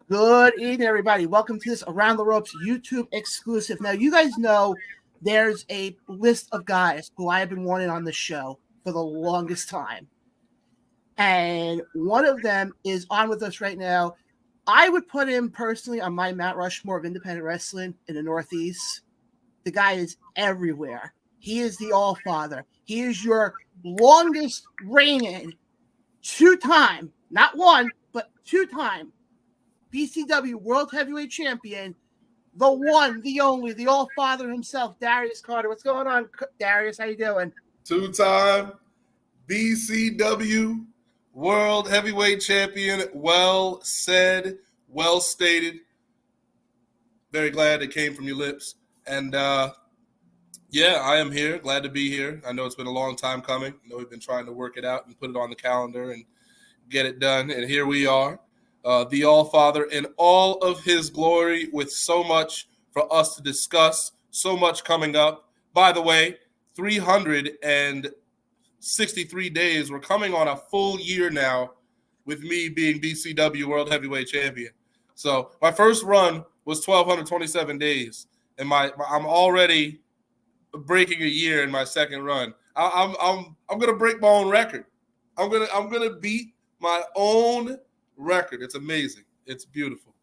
Good evening, everybody. Welcome to this Around the Ropes YouTube exclusive. Now, you guys know there's a list of guys who I have been wanting on the show for the longest time. And one of them is on with us right now. I would put him personally on my Mount Rushmore of independent wrestling in the Northeast. The guy is everywhere. He is the All-Father. He is your longest reigning two-time, not one, but two-time BCW World Heavyweight Champion, the one, the only, the All-Father himself, Darius Carter. What's going on, Darius? How you doing? Two-time BCW World Heavyweight Champion. Well said, well stated. Very glad it came from your lips. And yeah, I am here. Glad to be here. I know it's been a long time coming. I know we've been trying to work it out and put it on the calendar and get it done. And here we are. The All-Father in all of his glory, with so much for us to discuss, so much coming up. By the way, 363 days. We're coming on a full year now with me being BCW World Heavyweight Champion. So my first run was 1,227 days, and I'm already breaking a year in my second run. I'm gonna break my own record. I'm gonna beat my own record. It's amazing. It's beautiful.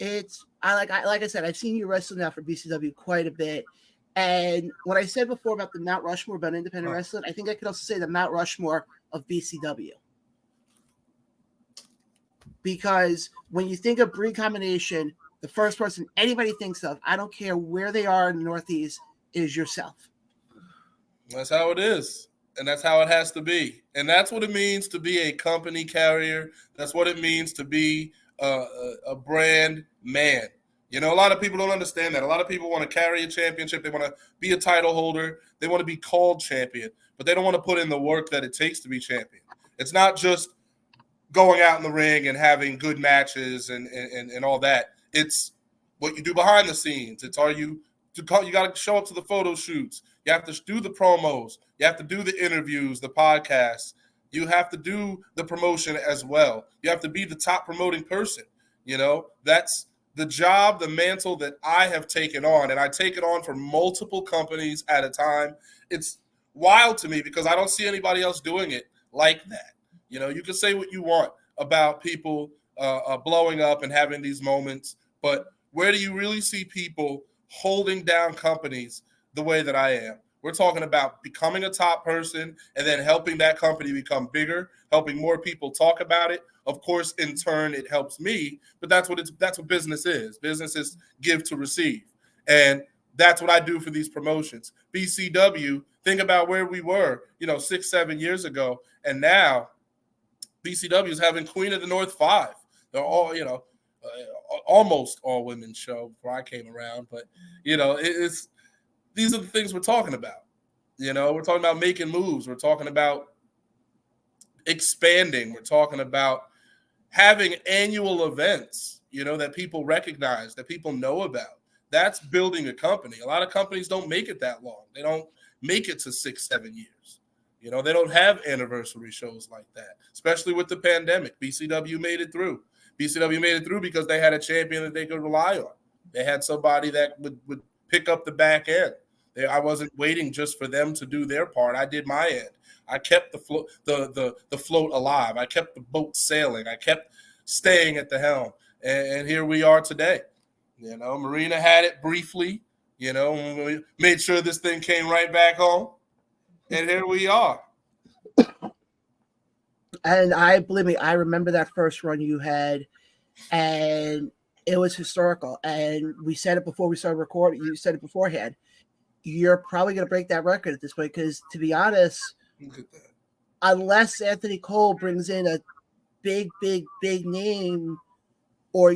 Like I said, I've seen you wrestle now for BCW quite a bit. And what I said before about the Mount Rushmore about independent wrestling, I think I could also say the Mount Rushmore of BCW. Because when you think of breed combination, the first person anybody thinks of, I don't care where they are in the Northeast, is yourself. That's how it is. And that's how it has to be. And that's what it means to be a company carrier. That's what it means to be a brand man. You know, a lot of people don't understand that. A lot of people want to carry a championship. They want to be a title holder. They want to be called champion. But they don't want to put in the work that it takes to be champion. It's not just going out in the ring and having good matches and all that. It's what you do behind the scenes. It's you got to show up to the photo shoots. You have to do the promos. You have to do the interviews, the podcasts. You have to do the promotion as well. You have to be the top promoting person. You know, that's the job, the mantle that I have taken on. And I take it on for multiple companies at a time. It's wild to me because I don't see anybody else doing it like that. You know, you can say what you want about people blowing up and having these moments, but where do you really see people holding down companies the way that I am? We're talking about becoming a top person and then helping that company become bigger, helping more people talk about it. Of course, in turn, it helps me, but that's what business is. Business is give to receive. And that's what I do for these promotions. BCW, think about where we were, 6-7 years ago. And now BCW is having Queen of the North 5. They're all, almost all women's show before I came around. But, these are the things we're talking about. We're talking about making moves. We're talking about expanding. We're talking about having annual events, that people recognize, that people know about. That's building a company. A lot of companies don't make it that long. They don't make it to 6-7 years. They don't have anniversary shows like that, especially with the pandemic. BCW made it through. BCW made it through because they had a champion that they could rely on. They had somebody that would pick up the back end. I wasn't waiting just for them to do their part. I did my end. I kept the float alive. I kept the boat sailing. I kept staying at the helm. And here we are today. Marina had it briefly. We made sure this thing came right back home. And here we are. And believe me, I remember that first run you had, and it was historical. And we said it before we started recording. You said it beforehand. You're probably going to break that record at this point because, to be honest, unless Anthony Cole brings in a big name, or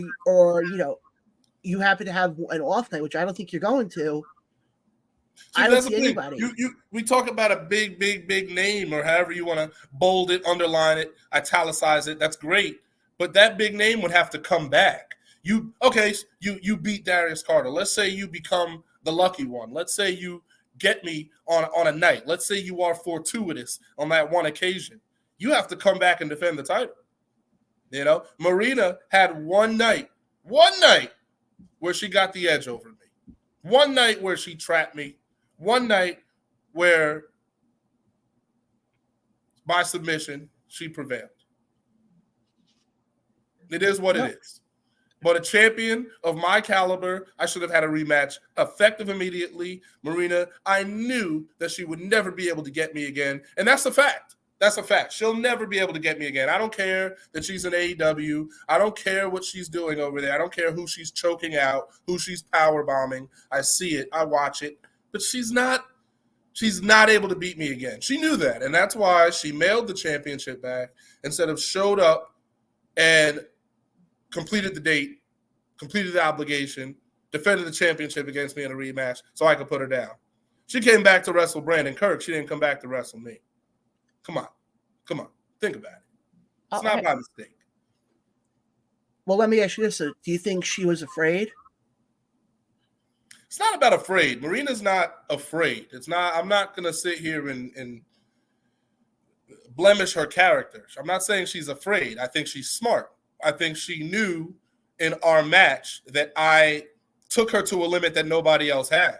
you happen to have an off night, which I don't think you're going to. I don't see anybody. We talk about a big name, or however you want to bold it, underline it, italicize it. That's great, but that big name would have to come back. You beat Darius Carter. Let's say you become the lucky one. Let's say you get me on a night. Let's say you are fortuitous on that one occasion. You have to come back and defend the title. Marina had one night One night where she got the edge over me. One night where she trapped me. One night where by submission she prevailed. It is what it is. But a champion of my caliber, I should have had a rematch effective immediately. Marina, I knew that she would never be able to get me again. And that's a fact. That's a fact. She'll never be able to get me again. I don't care that she's in AEW. I don't care what she's doing over there. I don't care who she's choking out, who she's power bombing. I see it. I watch it. But she's not able to beat me again. She knew that. And that's why she mailed the championship back instead of showed up and completed the date, completed the obligation, defended the championship against me in a rematch so I could put her down. She came back to wrestle Brandon Kirk. She didn't come back to wrestle me. Come on. Think about it. It's not my mistake. Well, let me ask you this. Do you think she was afraid? It's not about afraid. Marina's not afraid. I'm not going to sit here and blemish her character. I'm not saying she's afraid. I think she's smart. I think she knew in our match that I took her to a limit that nobody else had.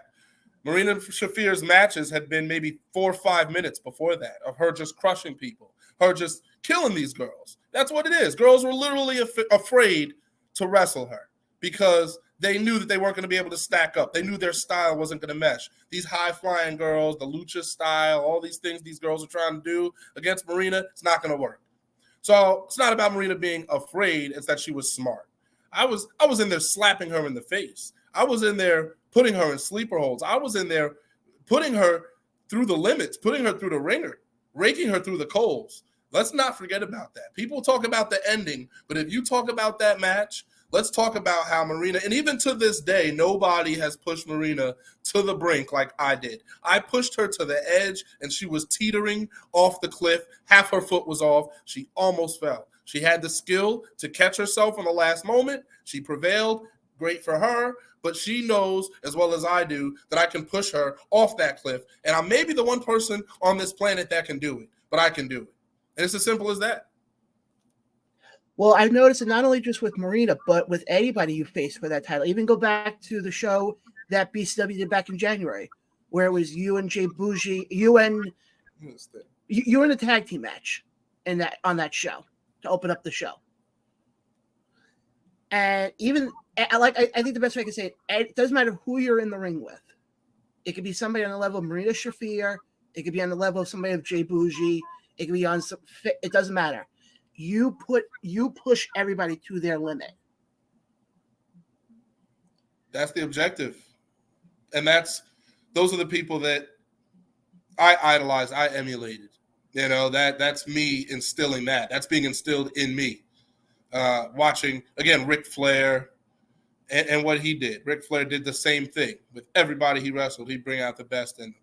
Marina Shafir's matches had been maybe 4 or 5 minutes before that of her just crushing people, her just killing these girls. That's what it is. Girls were literally afraid to wrestle her because they knew that they weren't going to be able to stack up. They knew their style wasn't going to mesh. These high-flying girls, the lucha style, all these things these girls are trying to do against Marina, it's not going to work. So it's not about Marina being afraid. It's that she was smart. I was in there slapping her in the face. I was in there putting her in sleeper holds. I was in there putting her through the limits, putting her through the ringer, raking her through the coals. Let's not forget about that. People talk about the ending, but if you talk about that match, let's talk about how Marina, and even to this day, nobody has pushed Marina to the brink like I did. I pushed her to the edge, and she was teetering off the cliff. Half her foot was off. She almost fell. She had the skill to catch herself in the last moment. She prevailed. Great for her. But she knows as well as I do that I can push her off that cliff. And I may be the one person on this planet that can do it, but I can do it. And it's as simple as that. Well, I've noticed it not only just with Marina, but with anybody you face for that title. Even go back to the show that BCW did back in January, where it was you and Jay Bougie, you and the tag team match on that show to open up the show. And even I think the best way I can say it doesn't matter who you're in the ring with. It could be somebody on the level of Marina Shafir. It could be on the level of somebody of Jay Bougie. It could be on some. It doesn't matter. You push everybody to their limit. That's the objective. And those are the people that I idolized, I emulated. You know, that's me instilling that. That's being instilled in me. Watching, again, Ric Flair and what he did. Ric Flair did the same thing. With everybody he wrestled, he'd bring out the best in them.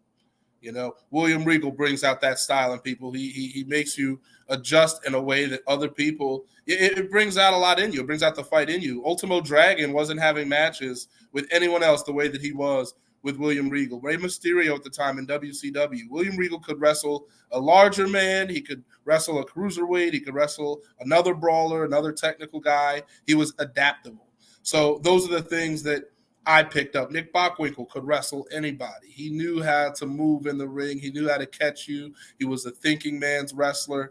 You know, William Regal brings out that style in people. He makes you adjust in a way that other people, it brings out a lot in you. It brings out the fight in you. Ultimo Dragon wasn't having matches with anyone else the way that he was with William Regal. Rey Mysterio at the time in WCW. William Regal could wrestle a larger man. He could wrestle a cruiserweight. He could wrestle another brawler, another technical guy. He was adaptable. So those are the things that I picked up. Nick Bockwinkel could wrestle anybody. He knew how to move in the ring. He knew how to catch you. He was a thinking man's wrestler.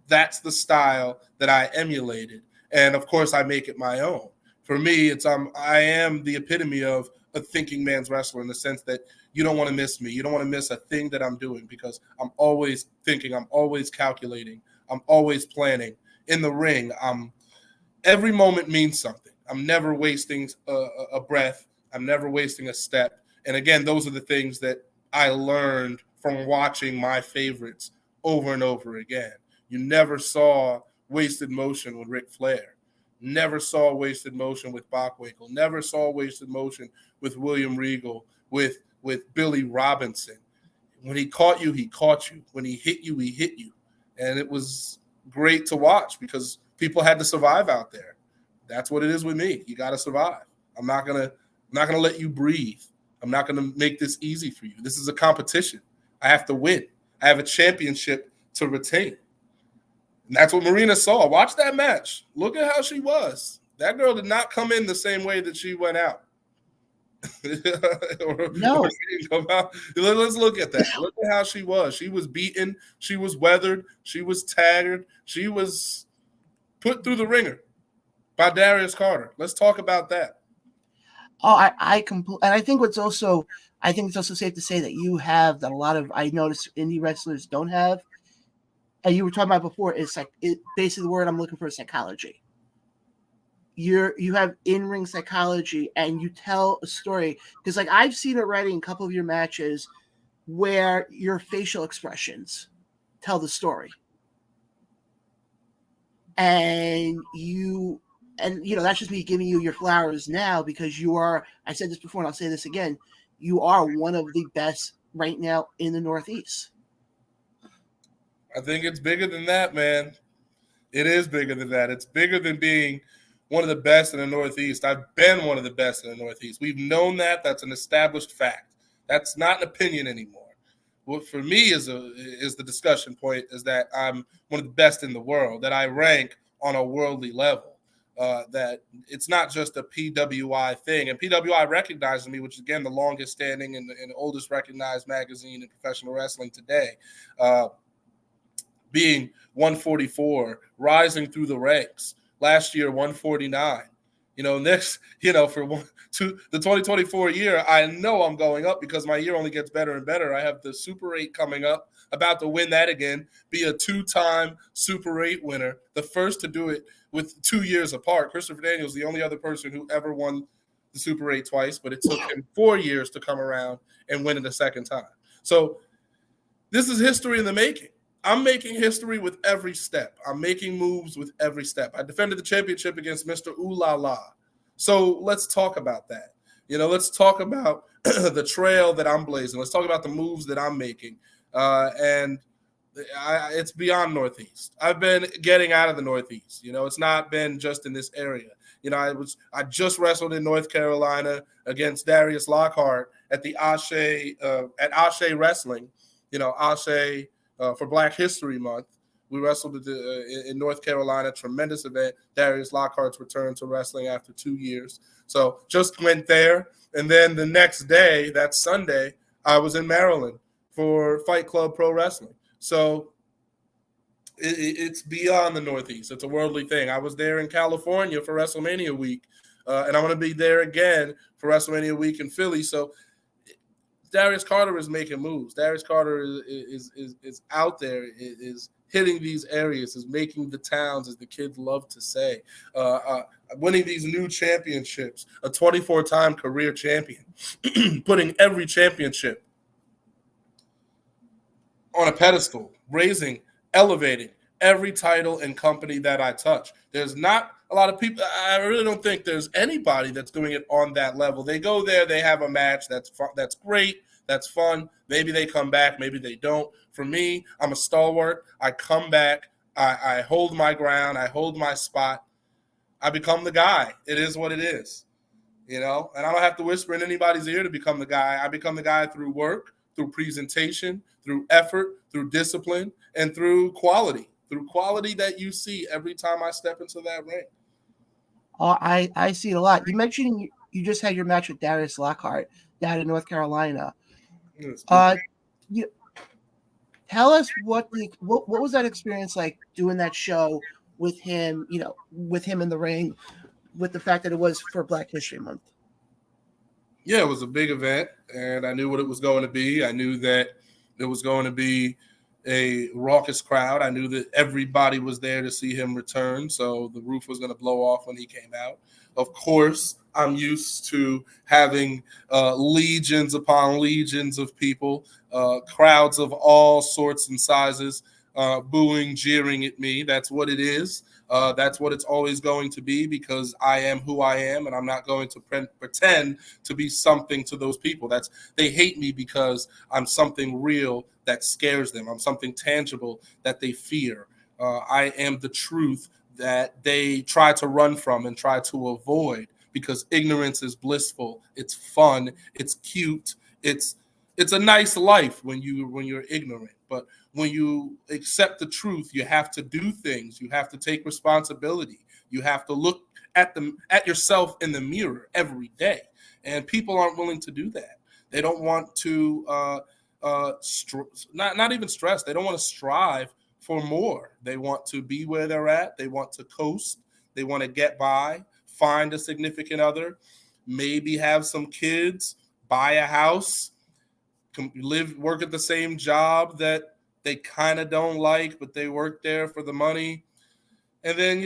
That's the style that I emulated. And, of course, I make it my own. For me, I am the epitome of a thinking man's wrestler in the sense that you don't want to miss me. You don't want to miss a thing that I'm doing because I'm always thinking. I'm always calculating. I'm always planning. In the ring, every moment means something. I'm never wasting a breath. I'm never wasting a step. And again, those are the things that I learned from watching my favorites over and over again. You never saw wasted motion with Ric Flair. Never saw wasted motion with Bockwinkel. Never saw wasted motion with William Regal, with Billy Robinson. When he caught you, he caught you. When he hit you, he hit you. And it was great to watch because people had to survive out there. That's what it is with me. You got to survive. I'm not gonna let you breathe. I'm not gonna make this easy for you. This is a competition. I have to win. I have a championship to retain. And that's what Marina saw. Watch that match. Look at how she was. That girl did not come in the same way that she went out. No. Let's look at that. Look at how she was. She was beaten. She was weathered. She was tattered. She was put through the ringer by Darius Carter. Let's talk about that. Oh, and I think it's also safe to say that you have that a lot of, I notice, indie wrestlers don't have. And you were talking about before, is like basically the word I'm looking for is psychology. You have in-ring psychology, and you tell a story, because like I've seen already in a couple of your matches where your facial expressions tell the story, and that's just me giving you your flowers now, because you are, I said this before and I'll say this again, you are one of the best right now in the Northeast. I think it's bigger than that, man. It is bigger than that. It's bigger than being one of the best in the Northeast. I've been one of the best in the Northeast. We've known that. That's an established fact. That's not an opinion anymore. What for me is the discussion point is that I'm one of the best in the world, that I rank on a worldly level, that it's not just a PWI thing. And PWI recognizes me, which is, again, the longest standing and the oldest recognized magazine in professional wrestling today, being 144, rising through the ranks. Last year, 149. Next, for the 2024 year, I know I'm going up because my year only gets better and better. I have the Super 8 coming up, about to win that again, be a 2-time Super 8 winner, the first to do it with 2 years apart. Christopher Daniels, the only other person who ever won the Super 8 twice, but it took him 4 years to come around and win it a second time. So this is history in the making. I'm making history with every step. I'm making moves with every step. I defended the championship against Mr. Ooh La La. So let's talk about that. Let's talk about the trail that I'm blazing. Let's talk about the moves that I'm making. And it's beyond Northeast. I've been getting out of the Northeast. It's not been just in this area. I just wrestled in North Carolina against Darius Lockhart at the Ashe Wrestling. Ashe. For Black History Month. We wrestled in North Carolina, tremendous event. Darius Lockhart's return to wrestling after 2 years. So just went there. And then the next day, that Sunday, I was in Maryland for Fight Club Pro Wrestling. So it's beyond the Northeast. It's a worldly thing. I was there in California for WrestleMania week, and I'm going to be there again for WrestleMania week in Philly. So Darius Carter is making moves. Darius Carter is out there, is hitting these areas, is making the towns, as the kids love to say, winning these new championships, a 24-time career champion, putting every championship on a pedestal, raising, elevating every title and company that I touch. There's not a lot of people. I really don't think there's anybody that's doing it on that level. They go there, they have a match. That's great. That's fun. Maybe they come back. Maybe they don't. For me, I'm a stalwart. I come back. I hold my ground. I hold my spot. I become the guy. It is what it is, and I don't have to whisper in anybody's ear to become the guy. I become the guy through work, through presentation, through effort, through discipline, and through quality that you see every time I step into that ring. Oh, I see it a lot. You mentioned you just had your match with Darius Lockhart down in North Carolina. Tell us what was that experience like, doing that show with him, with him in the ring, with the fact that it was for Black History Month. Yeah, it was a big event, and I knew what it was going to be. I knew that it was going to be a raucous crowd. I knew that everybody was there to see him return, so the roof was going to blow off when he came out. Of course, I'm used to having legions upon legions of people, crowds of all sorts and sizes, booing, jeering at me. That's what it is. That's what it's always going to be, because I am who I am, and I'm not going to pretend to be something to those people. They hate me because I'm something real that scares them. I'm something tangible that they fear. I am the truth that they try to run from and try to avoid, because ignorance is blissful. It's fun. It's cute. It's a nice life when you're ignorant. But when you accept the truth, you have to do things. You have to take responsibility. You have to look at yourself in the mirror every day. And people aren't willing to do that. They don't want to not even stress. They don't want to strive for more. They want to be where they're at. They want to coast. They want to get by, find a significant other, maybe have some kids, buy a house, work at the same job that they kind of don't like, but they work there for the money. And then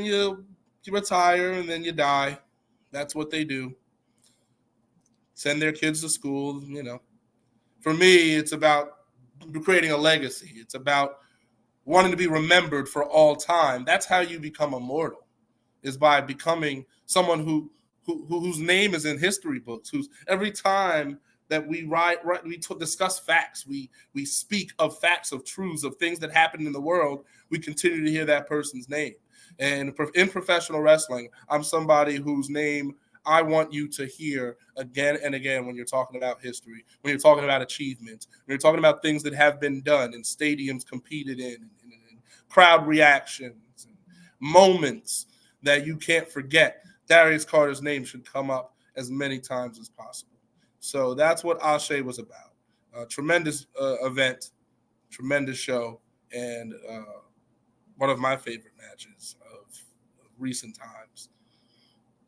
you retire and then you die. That's what they do. Send their kids to school, For me, it's about creating a legacy. It's about wanting to be remembered for all time. That's how you become immortal, is by becoming someone whose name is in history books, who's every time that we discuss facts, we speak of facts, of truths, of things that happen in the world, we continue to hear that person's name. And in professional wrestling, I'm somebody whose name I want you to hear again and again when you're talking about history, when you're talking about achievements, when you're talking about things that have been done and stadiums competed in, and crowd reactions, and moments that you can't forget. Darius Carter's name should come up as many times as possible. So that's what Ashe was about. Tremendous event, tremendous show, and one of my favorite matches of recent times.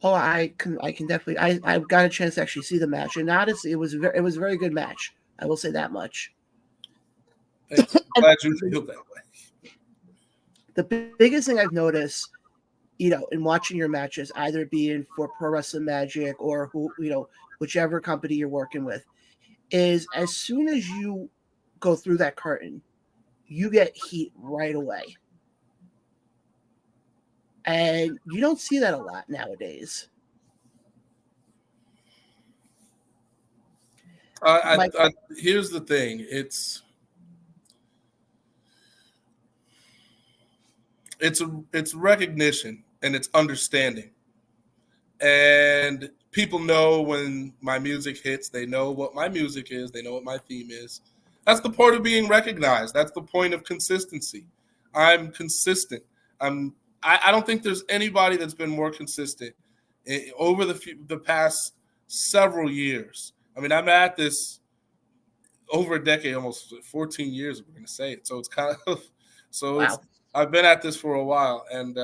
Oh, I can definitely. I got a chance to actually see the match, and honestly, it was a very good match. I will say that much. I'm glad you feel that way. The biggest thing I've noticed, in watching your matches, either being for Pro Wrestling Magic or whichever company you're working with, is as soon as you go through that curtain, you get heat right away. And you don't see that a lot nowadays. Here's the thing. It's recognition and it's understanding. And people know when my music hits, they know what my music is, they know what my theme is. That's the part of being recognized. That's the point of consistency. I'm consistent. I don't think there's anybody that's been more consistent over the past several years. I mean, I'm at this over a decade, almost 14 years, we're going to say it. So it's kind of, wow. I've been at this for a while, and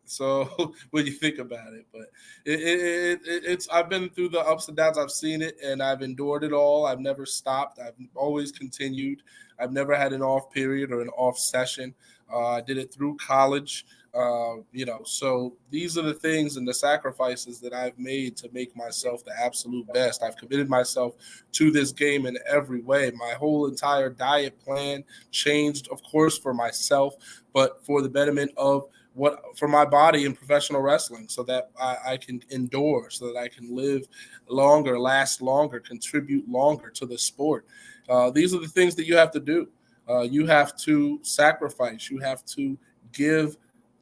so when you think about it, but it's I've been through the ups and downs. I've seen it, and I've endured it all. I've never stopped. I've always continued. I've never had an off period or an off session. I did it through college. So these are the things and the sacrifices that I've made to make myself the absolute best. I've committed myself to this game in every way. My whole entire diet plan changed, of course, for myself, but for the betterment of for my body in professional wrestling, so that I can endure, so that I can live longer, last longer, contribute longer to the sport. These are the things that you have to do. You have to sacrifice. You have to give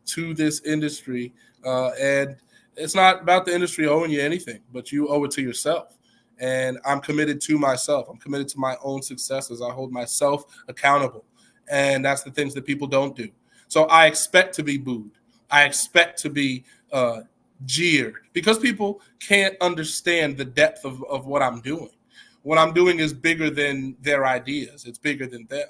to this industry, and it's not about the industry owing you anything, but you owe it to yourself. And I'm committed to myself. I'm committed to my own successes. I hold myself accountable, and that's the things that people don't do. So I expect to be booed. I expect to be jeered, because people can't understand the depth of what I'm doing. What I'm doing is bigger than their ideas. It's bigger than them.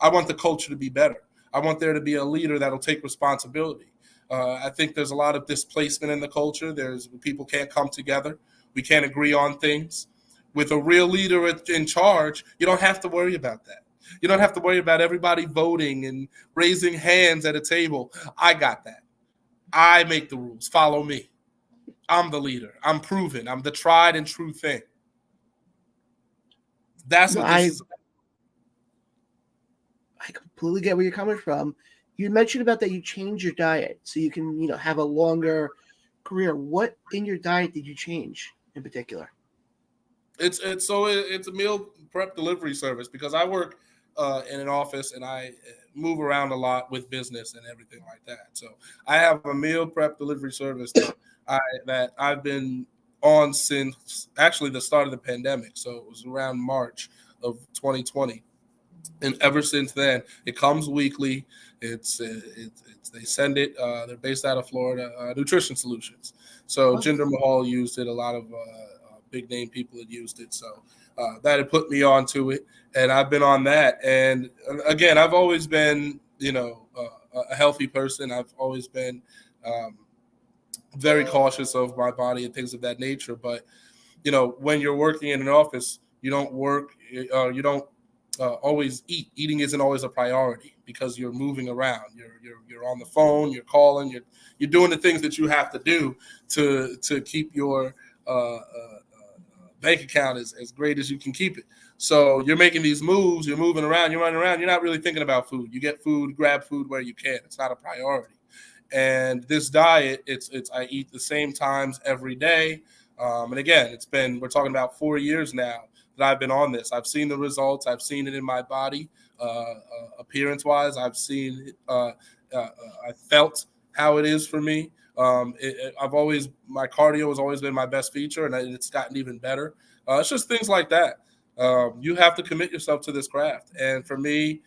I want the culture to be better. I want there to be a leader that'll take responsibility. I think there's a lot of displacement in the culture. People can't come together. We can't agree on things. With a real leader in charge, you don't have to worry about that. You don't have to worry about everybody voting and raising hands at a table. I got that. I make the rules. Follow me. I'm the leader. I'm proven. I'm the tried and true thing. That's what this is about. I completely get where you're coming from. You mentioned about that you change your diet so you can, have a longer career. What in your diet did you change in particular? It's a meal prep delivery service, because I work in an office and I move around a lot with business and everything like that. So I have a meal prep delivery service that I've been on since actually the start of the pandemic. So it was around March of 2020. And ever since then, it comes weekly. It's they send it. They're based out of Florida. Nutrition Solutions. So Jinder Mahal used it. A lot of big name people had used it. So that had put me onto it, and I've been on that. And again, I've always been, a healthy person. I've always been very cautious of my body and things of that nature. But when you're working in an office, you don't work. You don't always eat. Eating isn't always a priority because you're moving around. You're on the phone. You're calling. You're doing the things that you have to do to keep your bank account as great as you can keep it. So you're making these moves. You're moving around. You're running around. You're not really thinking about food. You get food, grab food where you can. It's not a priority. And this diet, it's I eat the same times every day. And again, we're talking about 4 years now that I've been on this. I've seen the results. I've seen it in my body, appearance-wise. I've seen it. I felt how it is for me. My cardio has always been my best feature, and it's gotten even better. It's just things like that. You have to commit yourself to this craft. And for me,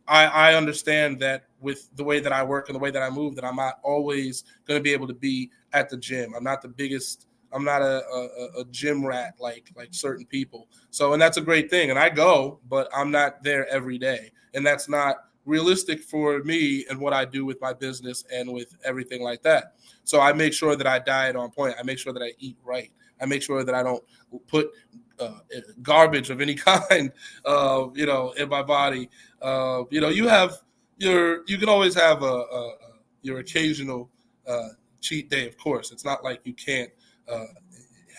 I understand that with the way that I work and the way that I move, that I'm not always going to be able to be at the gym. I'm not the biggest. I'm not a gym rat like certain people. So, and that's a great thing. And I go, but I'm not there every day. And that's not realistic for me and what I do with my business and with everything like that. So I make sure that I diet on point. I make sure that I eat right. I make sure that I don't put garbage of any kind, in my body. You can always have your occasional cheat day. Of course, it's not like you can't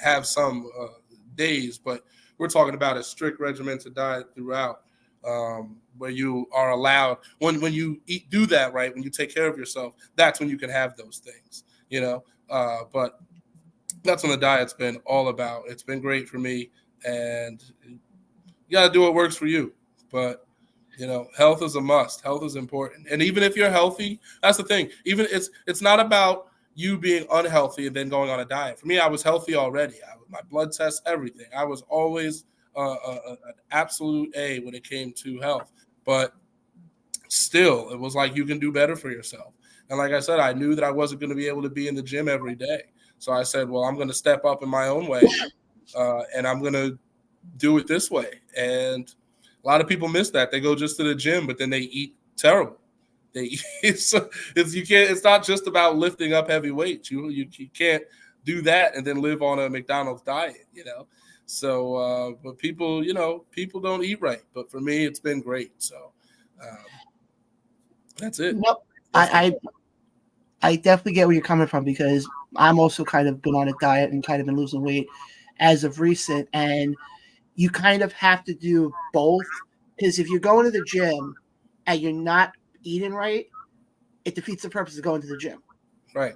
have some days, but we're talking about a strict regimented diet throughout, where you are allowed when you do that right, when you take care of yourself, that's when you can have those things, but that's when the diet's been all about. It's been great for me, and you got to do what works for you. But health is a must. Health is important, and even if you're healthy, that's the thing. Even it's not about you being unhealthy and then going on a diet. For me, I was healthy already. My blood tests, everything. I was always an absolute A when it came to health. But still, it was like you can do better for yourself. And like I said, I knew that I wasn't going to be able to be in the gym every day. So I said, well, I'm going to step up in my own way, and I'm going to do it this way. And a lot of people miss that. They go just to the gym, but then they eat terrible. It's not just about lifting up heavy weights. You can't do that and then live on a McDonald's diet, So, but people don't eat right. But for me, it's been great. So that's it. Nope. I definitely get where you're coming from, because I'm also kind of been on a diet and kind of been losing weight as of recent. And you kind of have to do both, because if you're going to the gym and you're not eating right, it defeats the purpose of going to the gym. Right.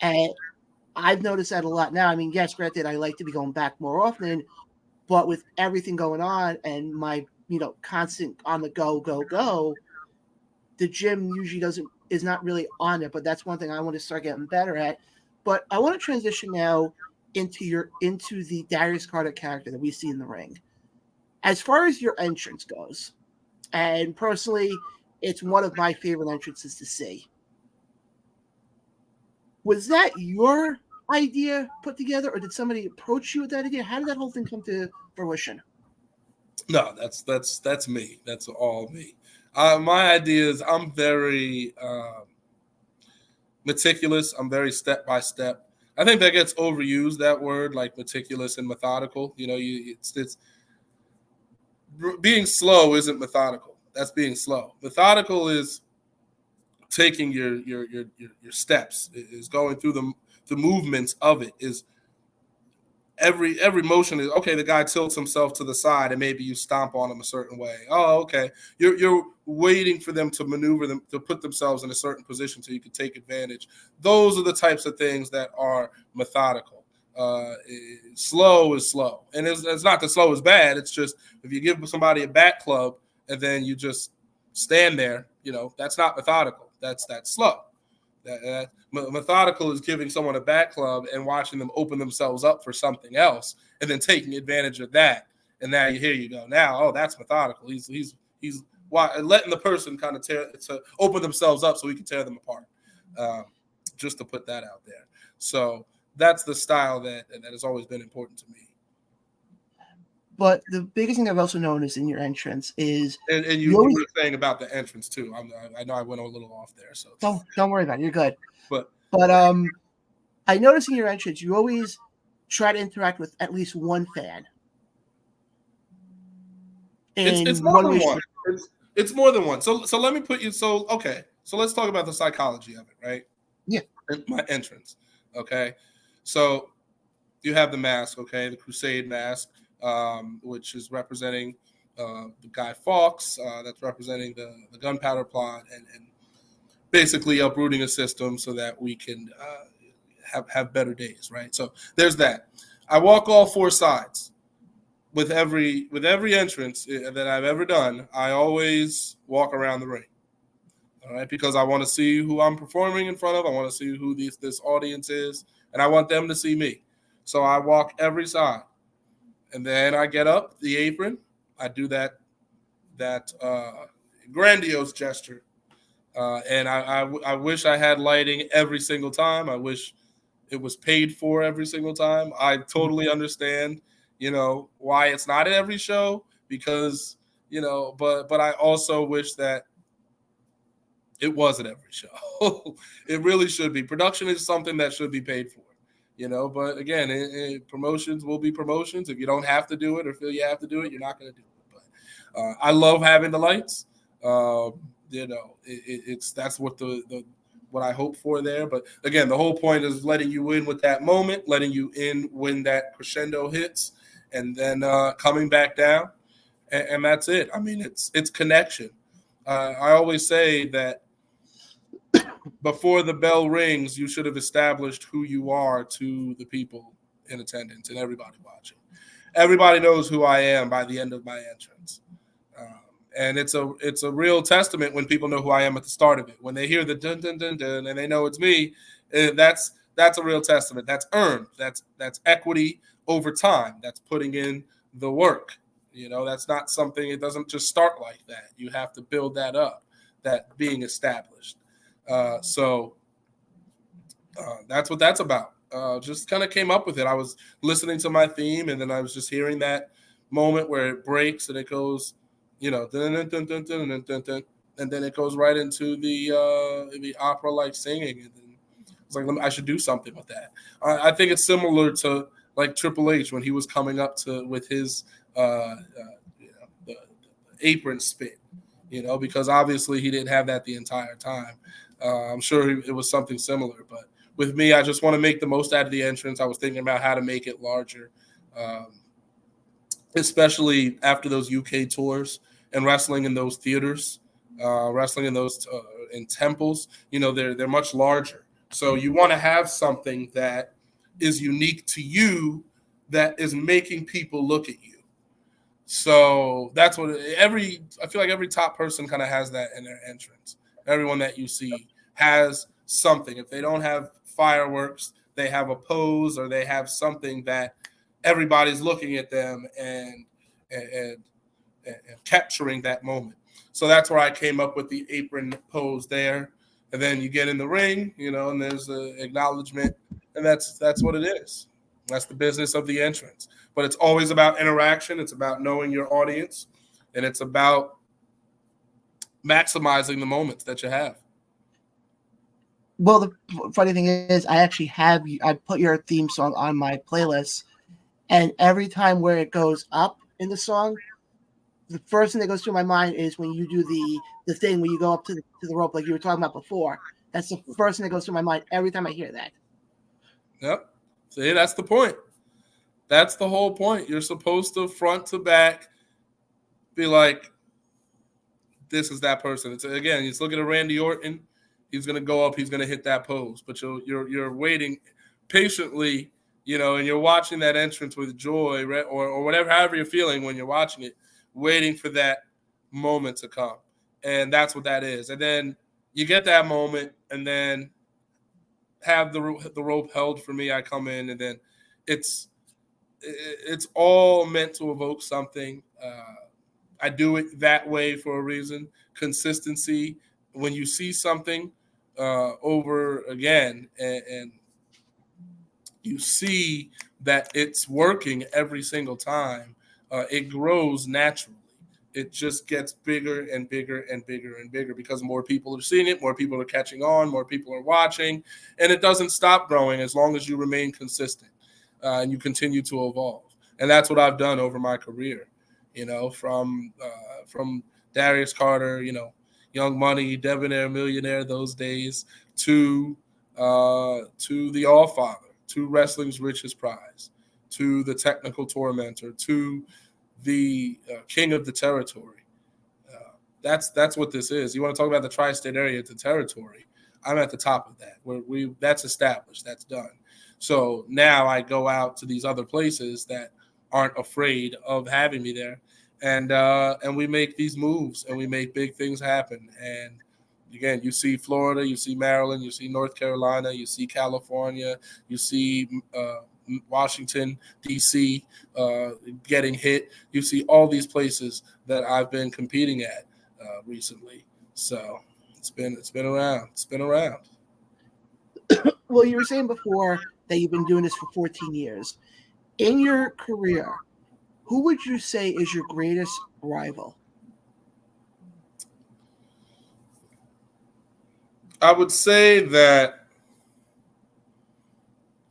And I've noticed that a lot now. I mean, yes, granted, I like to be going back more often, but with everything going on and my, constant on the go, the gym usually is not really on it. But that's one thing I want to start getting better at. But I want to transition now into the Darius Carter character that we see in the ring. As far as your entrance goes, and personally, it's one of my favorite entrances to see. Was that your idea put together, or did somebody approach you with that idea? How did that whole thing come to fruition? No, that's me. That's all me. My idea is I'm very meticulous. I'm very step by step. I think that gets overused, that word, like meticulous and methodical. It's being slow isn't methodical. That's being slow. Methodical is taking your steps, is going through the movements of it. Is every motion is okay. The guy tilts himself to the side, and maybe you stomp on him a certain way. Oh, okay. You're waiting for them to maneuver them to put themselves in a certain position so you can take advantage. Those are the types of things that are methodical. Slow is slow, and it's not that slow is bad. It's just if you give somebody a back club and then you just stand there, that's not methodical. That's slow. Methodical is giving someone a back club and watching them open themselves up for something else, and then taking advantage of that And now here you go. Now, oh, that's methodical. He's letting the person kind of to open themselves up so he can tear them apart. Just to put that out there. So that's the style that has always been important to me. But the biggest thing I've also noticed in your entrance is and you were saying about the entrance too. I know I went a little off there, so don't worry about it. You're good. But I noticed in your entrance you always try to interact with at least one fan. It's more than one. It's more than one. So let me put you. So okay. So let's talk about the psychology of it, right? Yeah. My entrance. Okay. So you have the mask, okay, the Crusade mask, which is representing the Guy Fawkes, that's representing the gunpowder plot and basically uprooting a system so that we can have better days, right? So there's that. I walk all four sides. With every entrance that I've ever done, I always walk around the ring. All right, because I want to see who I'm performing in front of. I want to see who this audience is, and I want them to see me. So I walk every side, and then I get up the apron. I do that grandiose gesture, and I wish I had lighting every single time. I wish it was paid for every single time. I totally understand, why it's not at every show because, but I also wish that it was at every show. It really should be. Production is something that should be paid for, but again, promotions will be promotions. If you don't have to do it or feel you have to do it, you're not going to do it. But I love having the lights. That's what what I hope for there. But again, the whole point is letting you in with that moment, letting you in when that crescendo hits, and then coming back down, and that's it. I mean, it's connection. I always say that before the bell rings, you should have established who you are to the people in attendance and everybody watching. Everybody knows who I am by the end of my entrance. And it's a real testament when people know who I am at the start of it. When they hear the dun dun dun dun and they know it's me, that's a real testament. That's earned. That's equity over time. That's putting in the work. That's not something. It doesn't just start like that. You have to build that up. That being established. So that's what that's about. Just kind of came up with it. I was listening to my theme, and then I was just hearing that moment where it breaks and it goes. Dun, dun, dun, dun, dun, dun, dun, and then it goes right into the opera-like singing, and then it's like I should do something with that. I think it's similar to like Triple H when he was coming up with his the apron spin, because obviously he didn't have that the entire time. I'm sure it was something similar, but with me, I just want to make the most out of the entrance. I was thinking about how to make it larger. Especially after those UK tours and wrestling in those theaters, wrestling in those in temples, they're much larger. So you want to have something that is unique to you that is making people look at you. So that's what I feel like every top person kind of has that in their entrance. Everyone that you see has something. If they don't have fireworks, they have a pose or they have something that everybody's looking at them and capturing that moment. So that's where I came up with the apron pose there. And then you get in the ring, and there's the acknowledgement, and that's what it is. That's the business of the entrance. But it's always about interaction. It's about knowing your audience, and it's about maximizing the moments that you have. Well, the funny thing is, I put your theme song on my playlist. And every time where it goes up in the song, the first thing that goes through my mind is when you do the thing where you go up to the rope like you were talking about before. That's the first thing that goes through my mind every time I hear that. Yep. See, that's the point. That's the whole point. You're supposed to front to back be like, this is that person. It's again, you look at a Randy Orton, he's gonna go up, he's gonna hit that pose, but you're waiting patiently. And you're watching that entrance with joy, or whatever, however you're feeling when you're watching it, waiting for that moment to come. And that's what that is. And then you get that moment and then have the rope held for me. I come in and then it's it's all meant to evoke something. I do it that way for a reason. Consistency. When you see something over again, and you see that it's working every single time, it grows naturally. It just gets bigger and bigger and bigger and bigger because more people are seeing it, more people are catching on, more people are watching, and it doesn't stop growing as long as you remain consistent and you continue to evolve. And that's what I've done over my career. From Darius Carter, Young Money, Debonair Millionaire, those days, to the All Father, to wrestling's richest prize, to the technical tormentor, to the king of the territory. That's what this is. You want to talk about the tri-state area, the territory. I'm at the top of that. That's established. That's done. So now I go out to these other places that aren't afraid of having me there, and we make these moves and we make big things happen. And again, you see Florida, you see Maryland, you see North Carolina, you see California, you see Washington, D.C. Getting hit. You see all these places that I've been competing at recently. So it's been around. It's been around. Well, you were saying before that you've been doing this for 14 years. In your career, who would you say is your greatest rival? I would say that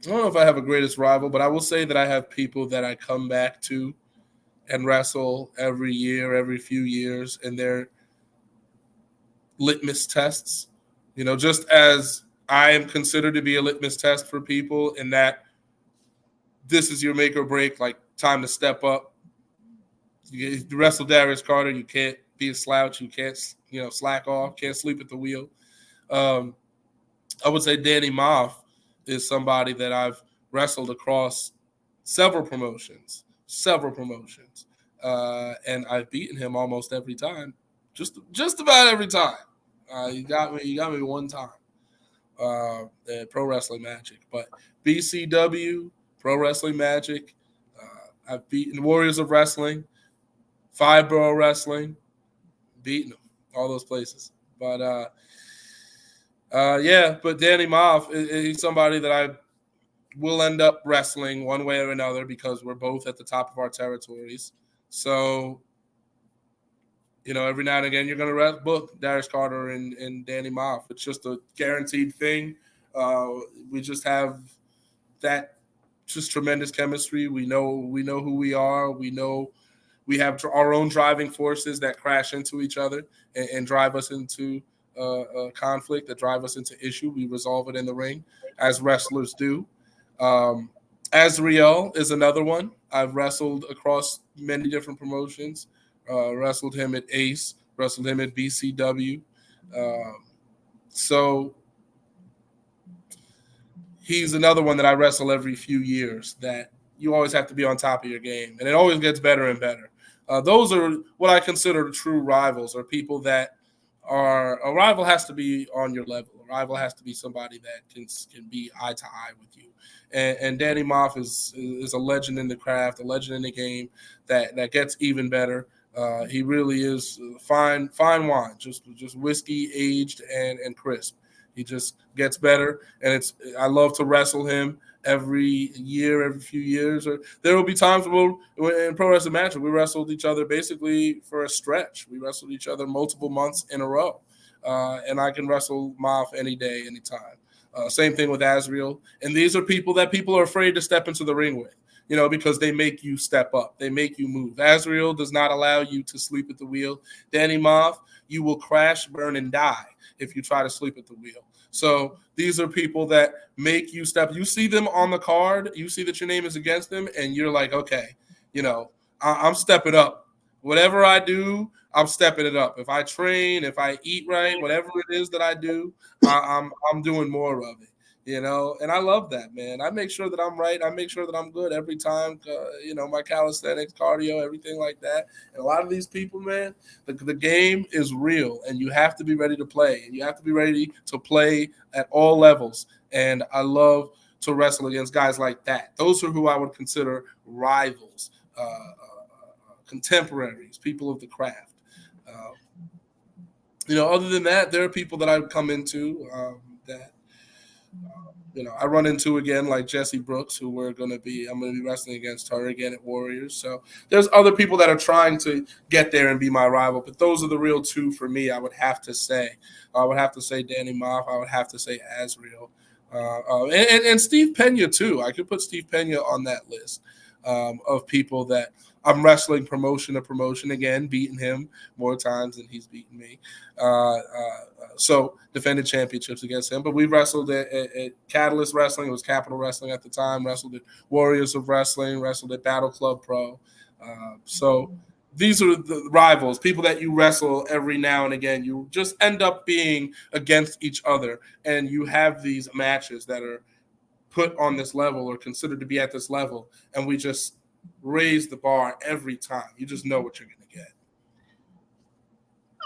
I don't know if I have a greatest rival, but I will say that I have people that I come back to and wrestle every year, every few years, and they're litmus tests. Just as I am considered to be a litmus test for people in that this is your make or break, like time to step up. You wrestle Darius Carter, you can't be a slouch, you can't, slack off, can't sleep at the wheel. I would say Danny Moff is somebody that I've wrestled across several promotions, and I've beaten him almost every time, just about every time. You got me one time. Pro Wrestling Magic, but BCW, Pro Wrestling Magic. I've beaten Warriors of Wrestling, Five Borough Wrestling, beaten them, all those places. But but Danny Moff, he's somebody that I will end up wrestling one way or another because we're both at the top of our territories. So, every now and again, you're going to book Darius Carter and Danny Moff. It's just a guaranteed thing. We just have that just tremendous chemistry. We know who we are. We know we have our own driving forces that crash into each other and drive us into a conflict, that drive us into issue. We resolve it in the ring, as wrestlers do. Azriel is another one. I've wrestled across many different promotions. Wrestled him at Ace, wrestled him at BCW. So he's another one that I wrestle every few years that you always have to be on top of your game, and it always gets better and better. Those are what I consider true rivals, or people that are – a rival has to be on your level. A rival has to be somebody that can be eye to eye with you. And Danny Moff is a legend in the craft, a legend in the game that gets even better. He really is fine wine, just whiskey aged and crisp. He just gets better, and I love to wrestle him every year, every few years. Or there will be times where in Pro Wrestling Magic we wrestled each other basically for a stretch. We wrestled each other multiple months in a row, and I can wrestle Moff any day, anytime. Same thing with Azriel, and these are people that people are afraid to step into the ring with. Because they make you step up. They make you move. Azriel does not allow you to sleep at the wheel. Danny Moff, you will crash, burn, and die if you try to sleep at the wheel. So these are people that make you step. You see them on the card. You see that your name is against them, and you're like, okay, I'm stepping up. Whatever I do, I'm stepping it up. If I train, if I eat right, whatever it is that I do, I'm doing more of it. And I love that, man. I make sure that I'm right. I make sure that I'm good every time, my calisthenics, cardio, everything like that. And a lot of these people, man, the game is real, and you have to be ready to play, and you have to be ready to play at all levels. And I love to wrestle against guys like that. Those are who I would consider rivals, contemporaries, people of the craft. Other than that, there are people that I've come into that I run into again, like Jessie Brooks, who I'm going to be wrestling against her again at Warriors. So there's other people that are trying to get there and be my rival, but those are the real two for me. I would have to say Danny Moff. I would have to say Azriel, and Steve Pena too. I could put Steve Pena on that list of people that I'm wrestling promotion to promotion again, beating him more times than he's beaten me. So defended championships against him. But we wrestled at Catalyst Wrestling. It was Capital Wrestling at the time. Wrestled at Warriors of Wrestling. Wrestled at Battle Club Pro. So these are the rivals, people that you wrestle every now and again. You just end up being against each other, and you have these matches that are put on this level or considered to be at this level, and we just raise the bar every time. You just know what you're going to get.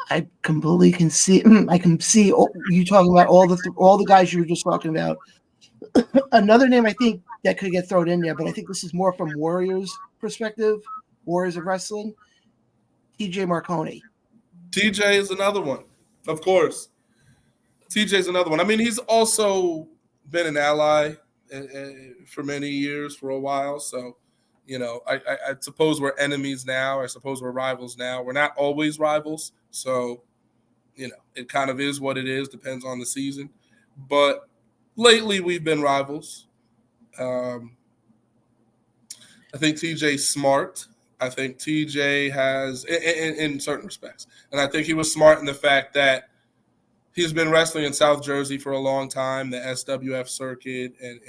I completely can see. I can see you talking about all the guys you were just talking about. Another name I think that could get thrown in there, but I think this is more from Warriors' perspective, Warriors of Wrestling. TJ Marconi. TJ is another one, of course. TJ is another one. I mean, he's also been an ally for many years, for a while. So, I suppose we're enemies now. I suppose we're rivals now. We're not always rivals. So, it kind of is what it is. Depends on the season. But lately we've been rivals. I think TJ's smart. I think TJ has, in certain respects. And I think he was smart in the fact that he's been wrestling in South Jersey for a long time, the SWF circuit, and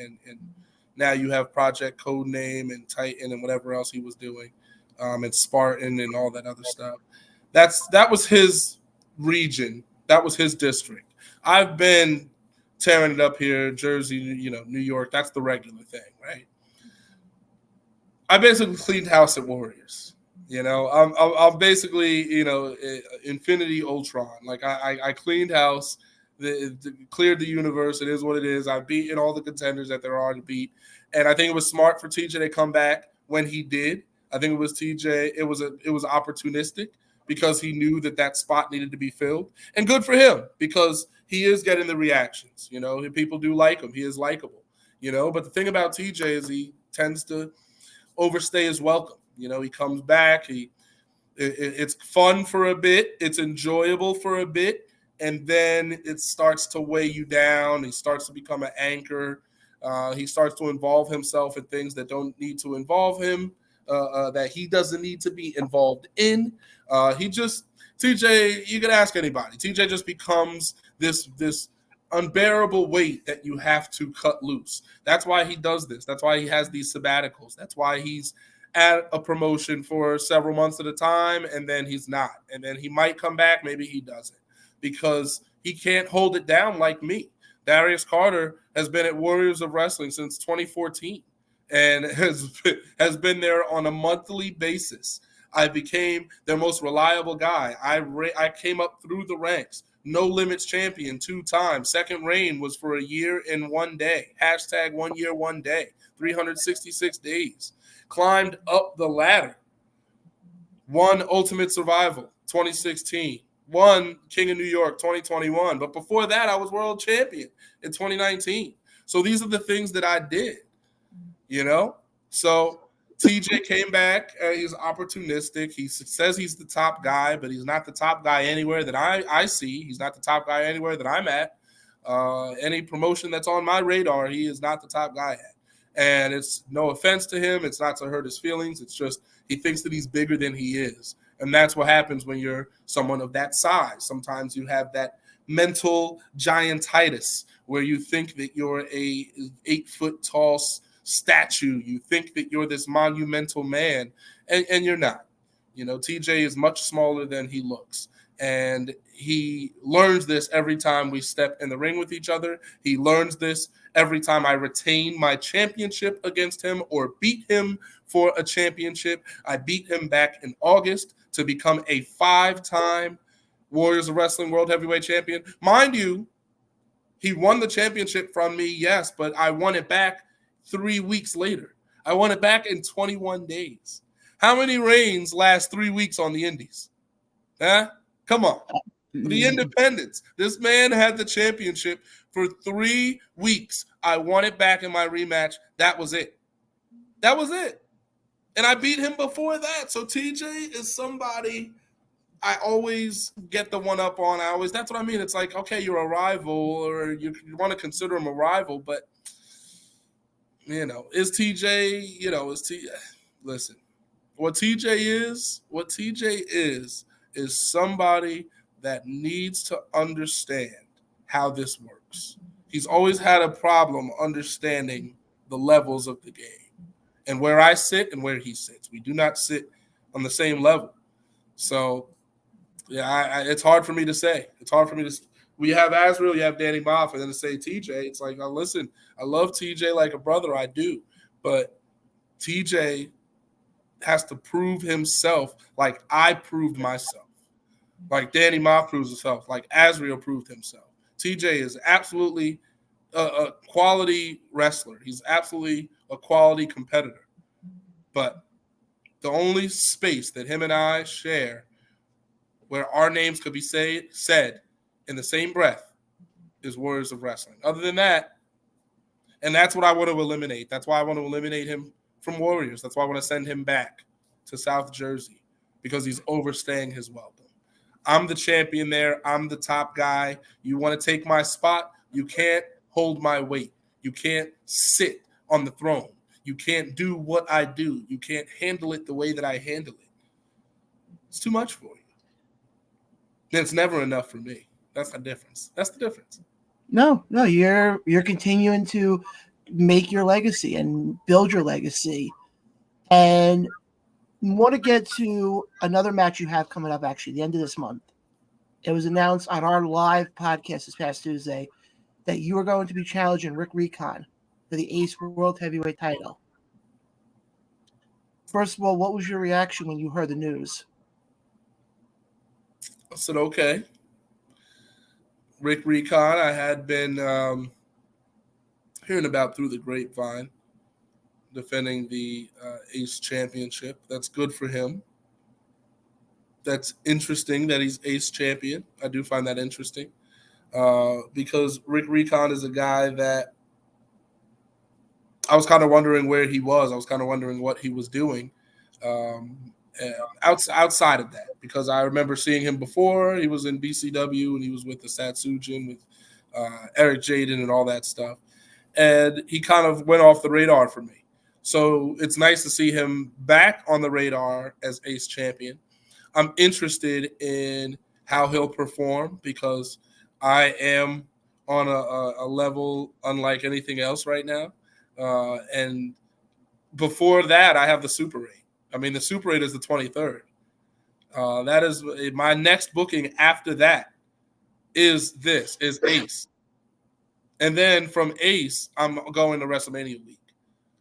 now you have Project Codename and Titan and whatever else he was doing, and Spartan and all that other stuff. That was his region. That was his district. I've been tearing it up here, Jersey, New York. That's the regular thing, right? I basically cleaned house at Warriors. I'm basically, Infinity Ultron. Like I cleaned house, cleared the universe. It is what it is. I've beaten all the contenders that there are to beat. And I think it was smart for TJ to come back when he did. I think it was TJ. It was opportunistic because he knew that spot needed to be filled. And good for him because he is getting the reactions. People do like him. He is likable. But the thing about TJ is he tends to overstay his welcome. He comes back. It's fun for a bit. It's enjoyable for a bit. And then it starts to weigh you down. He starts to become an anchor. He starts to involve himself in things that don't need to involve him, that he doesn't need to be involved in. TJ, you can ask anybody. TJ just becomes this unbearable weight that you have to cut loose. That's why he does this. That's why he has these sabbaticals. That's why he's at a promotion for several months at a time, and then he's not. And then he might come back, maybe he doesn't, because he can't hold it down like me. Darius Carter has been at Warriors of Wrestling since 2014 and has been there on a monthly basis. I became their most reliable guy. I came up through the ranks. No Limits champion 2 times. Second reign was for a year and 1 day. # 1 year, 1 day. 366 days. Climbed up the ladder. Won Ultimate Survival 2016. Won King of New York 2021. But before that, I was world champion in 2019. So these are the things that I did, So TJ came back. He's opportunistic. He says he's the top guy, but he's not the top guy anywhere that I see. He's not the top guy anywhere that I'm at. Any promotion that's on my radar, he is not the top guy at. And it's no offense to him. It's not to hurt his feelings. It's just he thinks that he's bigger than he is. And that's what happens when you're someone of that size. Sometimes you have that mental giantitis where you think that you're a 8-foot tall statue. You think that you're this monumental man, and you're not. TJ is much smaller than he looks. And he learns this every time we step in the ring with each other. He learns this every time I retain my championship against him or beat him for a championship. I beat him back in August to become a 5-time Warriors of Wrestling World Heavyweight Champion. Mind you, He won the championship from me, yes, but I won it back 3 weeks later. I won it back in 21 days. How many reigns last 3 weeks on the Indies? Huh? Come on. The independents. This man had the championship for 3 weeks. I won it back in my rematch. That was it. That was it. And I beat him before that. So TJ is somebody I always get the one up on. That's what I mean. It's like, okay, you're a rival, or you want to consider him a rival, but is TJ, listen, what TJ is somebody that needs to understand how this works. He's always had a problem understanding the levels of the game and where I sit and where he sits. We do not sit on the same level. So, yeah, it's hard for me to say. It's hard for me to. We have Azrael, you have Danny Moff, and then to say TJ, it's like, listen, I love TJ like a brother, I do, but TJ has to prove himself like I proved myself, like Danny Moff proves himself, like Azrael proved himself. TJ is absolutely a quality wrestler. He's absolutely a quality competitor, but the only space that him and I share where our names could be said in the same breath is Warriors of Wrestling. Other than that, and that's what I want to eliminate. That's why I want to eliminate him from Warriors. That's why I want to send him back to South Jersey, because he's overstaying his welcome. I'm the champion there. I'm the top guy. You want to take my spot? You can't hold my weight. You can't sit on the throne. You can't do what I do. You can't handle it the way that I handle it. It's too much for you. Then it's never enough for me. That's the difference. That's the difference. No, you're continuing to make your legacy and build your legacy. And want to get to another match you have coming up, actually, the end of this month. It was announced on our live podcast this past Tuesday that you are going to be challenging Rick Recon for the Ace World Heavyweight title. First of all, what was your reaction when you heard the news? I said, okay. Rick Recon, I had been hearing about through the grapevine, defending the Ace Championship. That's good for him. That's interesting that he's Ace Champion. I do find that interesting because Rick Recon is a guy that I was kind of wondering where he was. I was kind of wondering what he was doing outside of that, because I remember seeing him before. He was in BCW and he was with the Satsujin with Eric Jaden and all that stuff. And he kind of went off the radar for me. So it's nice to see him back on the radar as Ace Champion. I'm interested in how he'll perform because I am on a level unlike anything else right now. And before that, I have the Super 8. I mean, the Super 8 is the 23rd. That is my next booking after that is Ace. And then from Ace, I'm going to WrestleMania week.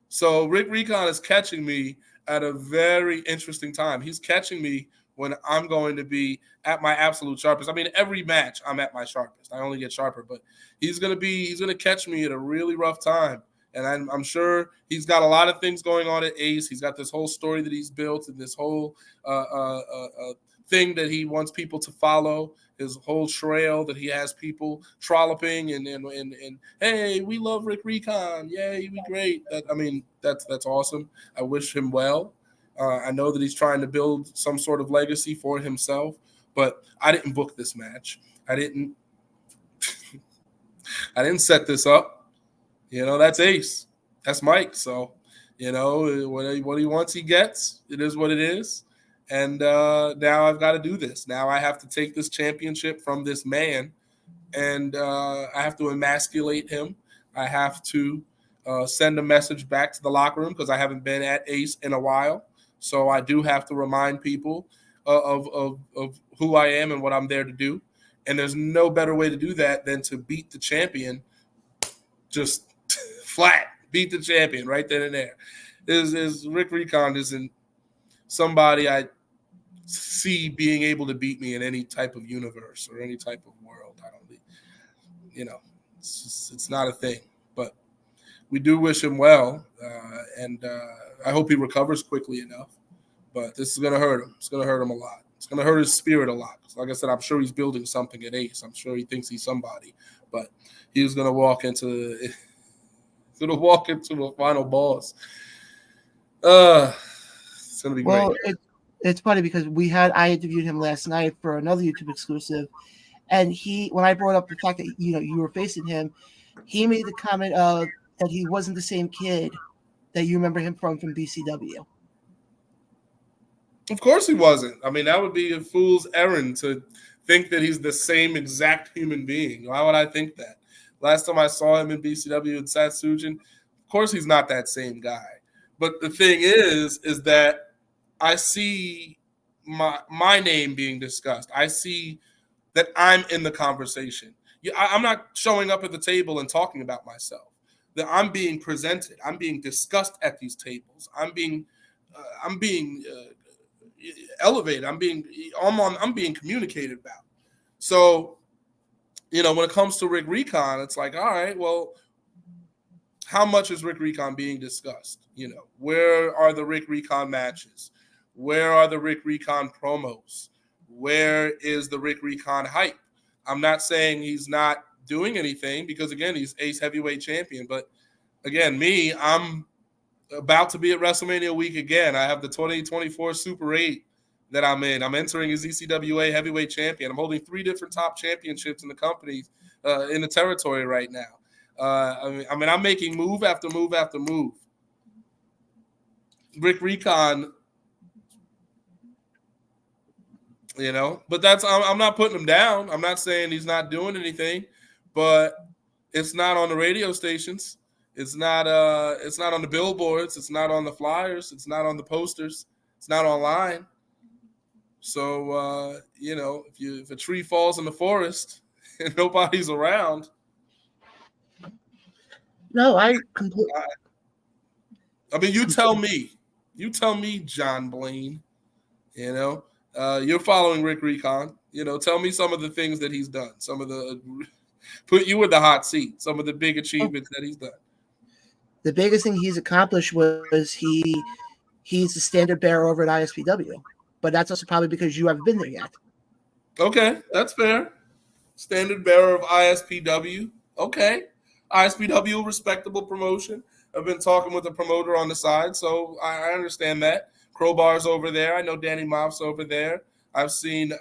So Rick Recon is catching me at a very interesting time. He's catching me when I'm going to be at my absolute sharpest. I mean, every match I'm at my sharpest. I only get sharper, but he's going to catch me at a really rough time. And I'm sure he's got a lot of things going on at Ace. He's got this whole story that he's built and this whole thing that he wants people to follow, his whole trail that he has people trolloping and hey, we love Rick Recon. Yay, we great. That's awesome. I wish him well. I know that he's trying to build some sort of legacy for himself, but I didn't book this match. I didn't set this up. That's Ace. That's Mike. So, what he wants, he gets. It is what it is. And now I've got to do this. Now I have to take this championship from this man, and I have to emasculate him. I have to send a message back to the locker room because I haven't been at Ace in a while. So I do have to remind people of who I am and what I'm there to do. And there's no better way to do that than to beat the champion just flat, beat the champion right then and there. Is Rick Recon isn't somebody I see being able to beat me in any type of universe or any type of world. I don't, It's not a thing. But we do wish him well, and I hope he recovers quickly enough. But this is going to hurt him. It's going to hurt him a lot. It's going to hurt his spirit a lot. Like I said, I'm sure he's building something at Ace. I'm sure he thinks he's somebody, but he's going to walk into a final boss. It's going to be Well, great. it's funny because I interviewed him last night for another YouTube exclusive, and when I brought up the fact that you were facing him, he made the comment that he wasn't the same kid that you remember him from BCW. Of course he wasn't. I mean, that would be a fool's errand to think that he's the same exact human being. Why would I think that? Last time I saw him in BCW in Satsujin, of course he's not that same guy. But the thing is that I see my name being discussed. I see that I'm in the conversation. I'm not showing up at the table and talking about myself. That I'm being presented. I'm being discussed at these tables. I'm being elevated. I'm being communicated about. So, when it comes to Rick Recon, it's like, all right, well, how much is Rick Recon being discussed? Where are the Rick Recon matches? Where are the Rick Recon promos? Where is the Rick Recon hype? I'm not saying he's not doing anything because, again, he's Ace Heavyweight Champion. But, again, I'm about to be at WrestleMania week again. I have the 2024 Super 8 that I'm in. I'm entering as ECWA Heavyweight Champion. I'm holding 3 different top championships in the company, in the territory right now. I'm making move after move after move. Rick Recon, but I'm not putting him down. I'm not saying he's not doing anything, but it's not on the radio stations. It's not on the billboards. It's not on the flyers. It's not on the posters. It's not online. So, if a tree falls in the forest and nobody's around. No, I completely. You tell me. You tell me, John Blaine. You're following Rick Recon. Tell me some of the things that he's done. Some of the put you in the hot seat. Some of the big achievements that he's done. The biggest thing he's accomplished was he's the standard bearer over at ISPW, but that's also probably because you haven't been there yet. Okay, that's fair. Standard bearer of ISPW. Okay, ISPW, respectable promotion. I've been talking with the promoter on the side, so I understand that. Crowbar's over there. I know Danny Moff's over there. I've seen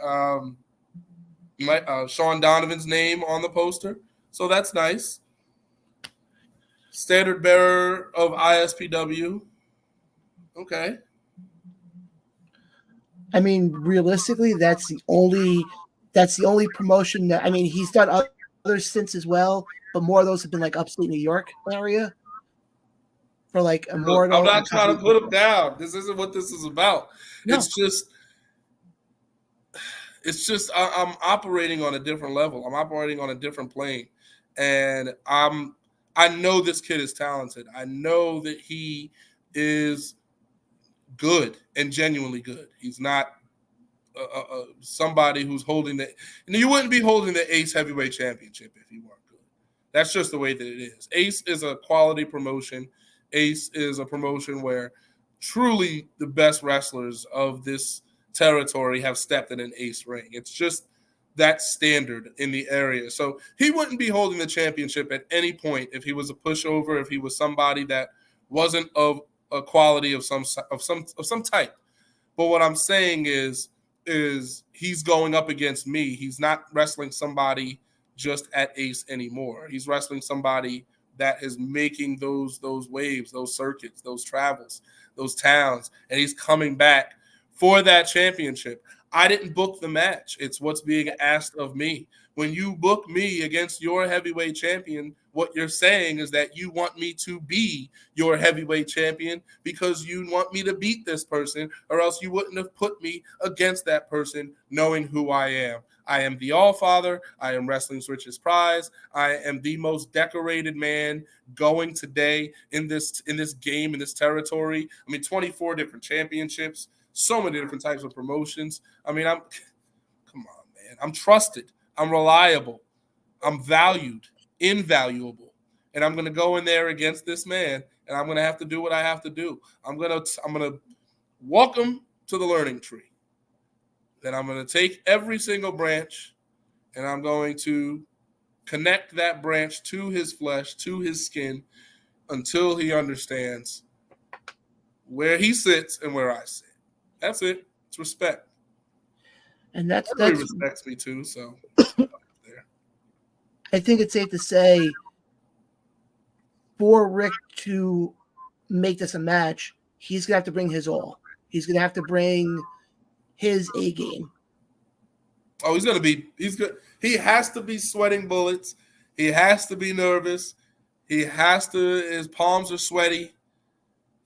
Sean Donovan's name on the poster, so that's nice. Standard bearer of ISPW. Okay. I mean, realistically, that's the only promotion that he's done other stints as well, but more of those have been like upstate New York area for like Immortal. I'm not trying to put him down. This isn't what this is about. No. It's just I'm operating on a different level. I'm operating on a different plane, and I know this kid is talented. I know that he is good and genuinely good. He's not somebody who's holding the. You wouldn't be holding the Ace Heavyweight Championship if you weren't good. That's just the way that it is. Ace is a quality promotion. Ace is a promotion where truly the best wrestlers of this territory have stepped in an Ace ring. It's just that standard in the area. So he wouldn't be holding the championship at any point if he was a pushover, if he was somebody that wasn't of a quality of some type. But what I'm saying is he's going up against me. He's not wrestling somebody just at Ace anymore. He's wrestling somebody that is making those waves, those circuits, those travels, those towns, and he's coming back for that championship. I didn't book the match. It's what's being asked of me. When you book me against your heavyweight champion, what you're saying is that you want me to be your heavyweight champion because you want me to beat this person, or else you wouldn't have put me against that person knowing who I am. I am the All-Father. I am wrestling's richest prize. I am the most decorated man going today in this game, in this territory. 24 different championships, so many different types of promotions. Come on, man. I'm trusted. I'm reliable. I'm valued. invaluable. And I'm going to go in there against this man, and I'm going to have to do what I have to do. I'm going to walk him to the learning tree. Then I'm going to take every single branch, and I'm going to connect that branch to his flesh, to his skin, until he understands where he sits and where I sit. That's it. It's respect. And that's Everybody respects me too, so there. I think it's safe to say for Rick to make this a match, he's gonna have to bring his all. He's gonna have to bring his A game. Oh, he's good. He has to be sweating bullets. He has to be nervous. His palms are sweaty.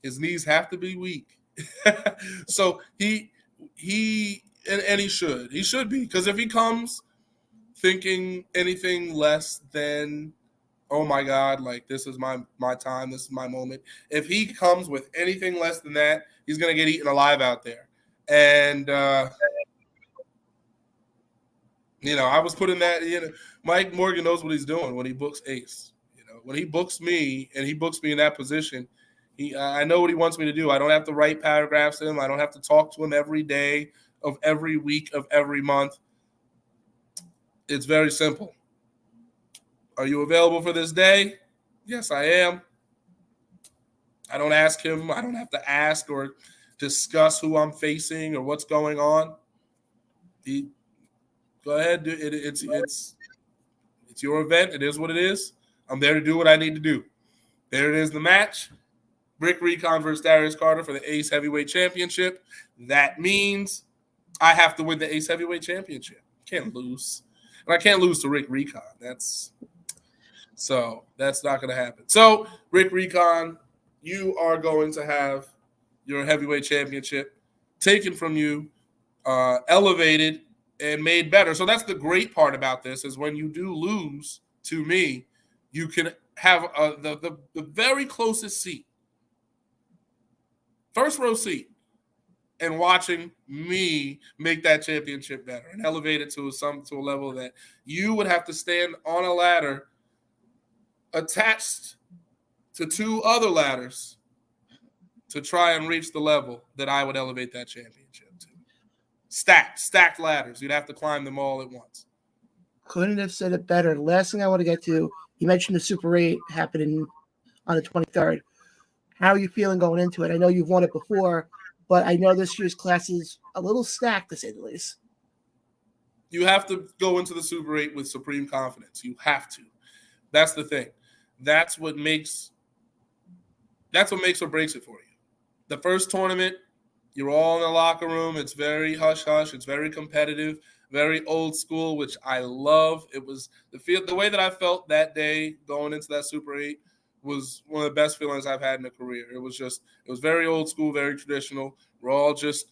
His knees have to be weak. So he should be, because if he comes thinking anything less than, oh my God, like this is my time, this is my moment. If he comes with anything less than that, he's gonna get eaten alive out there. And I was putting that. Mike Morgan knows what he's doing when he books Ace. When he books me and he books me in that position, I know what he wants me to do. I don't have to write paragraphs to him. I don't have to talk to him every day of every week of every month. It's very simple. Are you available for this day? Yes, I am. I don't ask him. I don't have to ask or discuss who I'm facing or what's going on. Go ahead. It's your event. It is what it is. I'm there to do what I need to do. There it is, the match. Rick Recon versus Darius Carter for the Ace Heavyweight Championship. That means I have to win the Ace Heavyweight Championship. Can't lose. And I can't lose to Rick Recon. That's not going to happen. So, Rick Recon, you are going to have your heavyweight championship taken from you, elevated, and made better. So that's the great part about this, is when you do lose to me, you can have the very closest seat, first row seat, and watching me make that championship better and elevate it to a level that you would have to stand on a ladder attached to two other ladders to try and reach the level that I would elevate that championship to. Stacked ladders. You'd have to climb them all at once. Couldn't have said it better. Last thing I want to get to, you mentioned the Super 8 happening on the 23rd. How are you feeling going into it? I know you've won it before, but I know this year's class is a little stacked, to say the least. You have to go into the Super 8 with supreme confidence. You have to. That's the thing. That's what makes or breaks it for you. The first tournament, you're all in the locker room. It's very hush-hush. It's very competitive, very old school, which I love. It was the way that I felt that day going into that Super 8 was one of the best feelings I've had in a career. It was very old school, very traditional. We're all just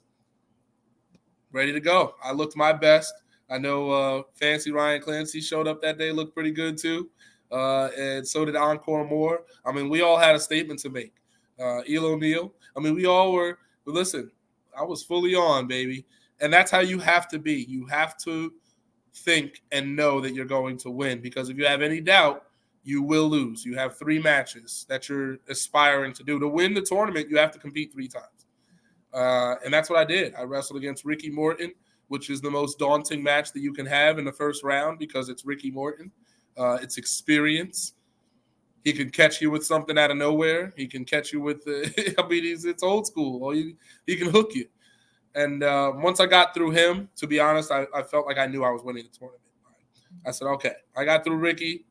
ready to go. I looked my best. I know Fancy Ryan Clancy showed up that day, looked pretty good too. And so did Encore Moore. I mean, we all had a statement to make. Elo O'Neal. I mean, we all were. But listen, I was fully on, baby. And that's how you have to be. You have to think and know that you're going to win, because if you have any doubt, you will lose. You have 3 matches that you're aspiring to do. To win the tournament, you have to compete 3 times. And that's what I did. I wrestled against Ricky Morton, which is the most daunting match that you can have in the first round, because it's Ricky Morton. It's experience. He can catch you with something out of nowhere. He can catch you with, it's old school. He can hook you. And once I got through him, to be honest, I felt like I knew I was winning the tournament. I said, okay, I got through Ricky.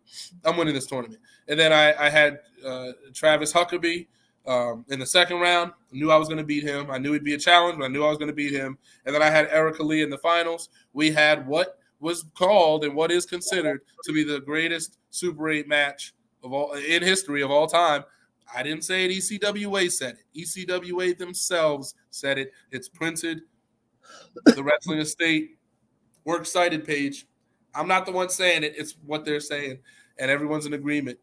I'm winning this tournament. And then I had Travis Huckabee in the second round. I knew I was going to beat him. I knew he'd be a challenge, but I knew I was going to beat him. And then I had Erica Lee in the finals. We had what was called and what is considered to be the greatest Super 8 match in history of all time. I didn't say it. ECWA said it. ECWA themselves said it. It's printed. The Wrestling Estate Works Cited page. I'm not the one saying it. It's what they're saying, and everyone's in agreement.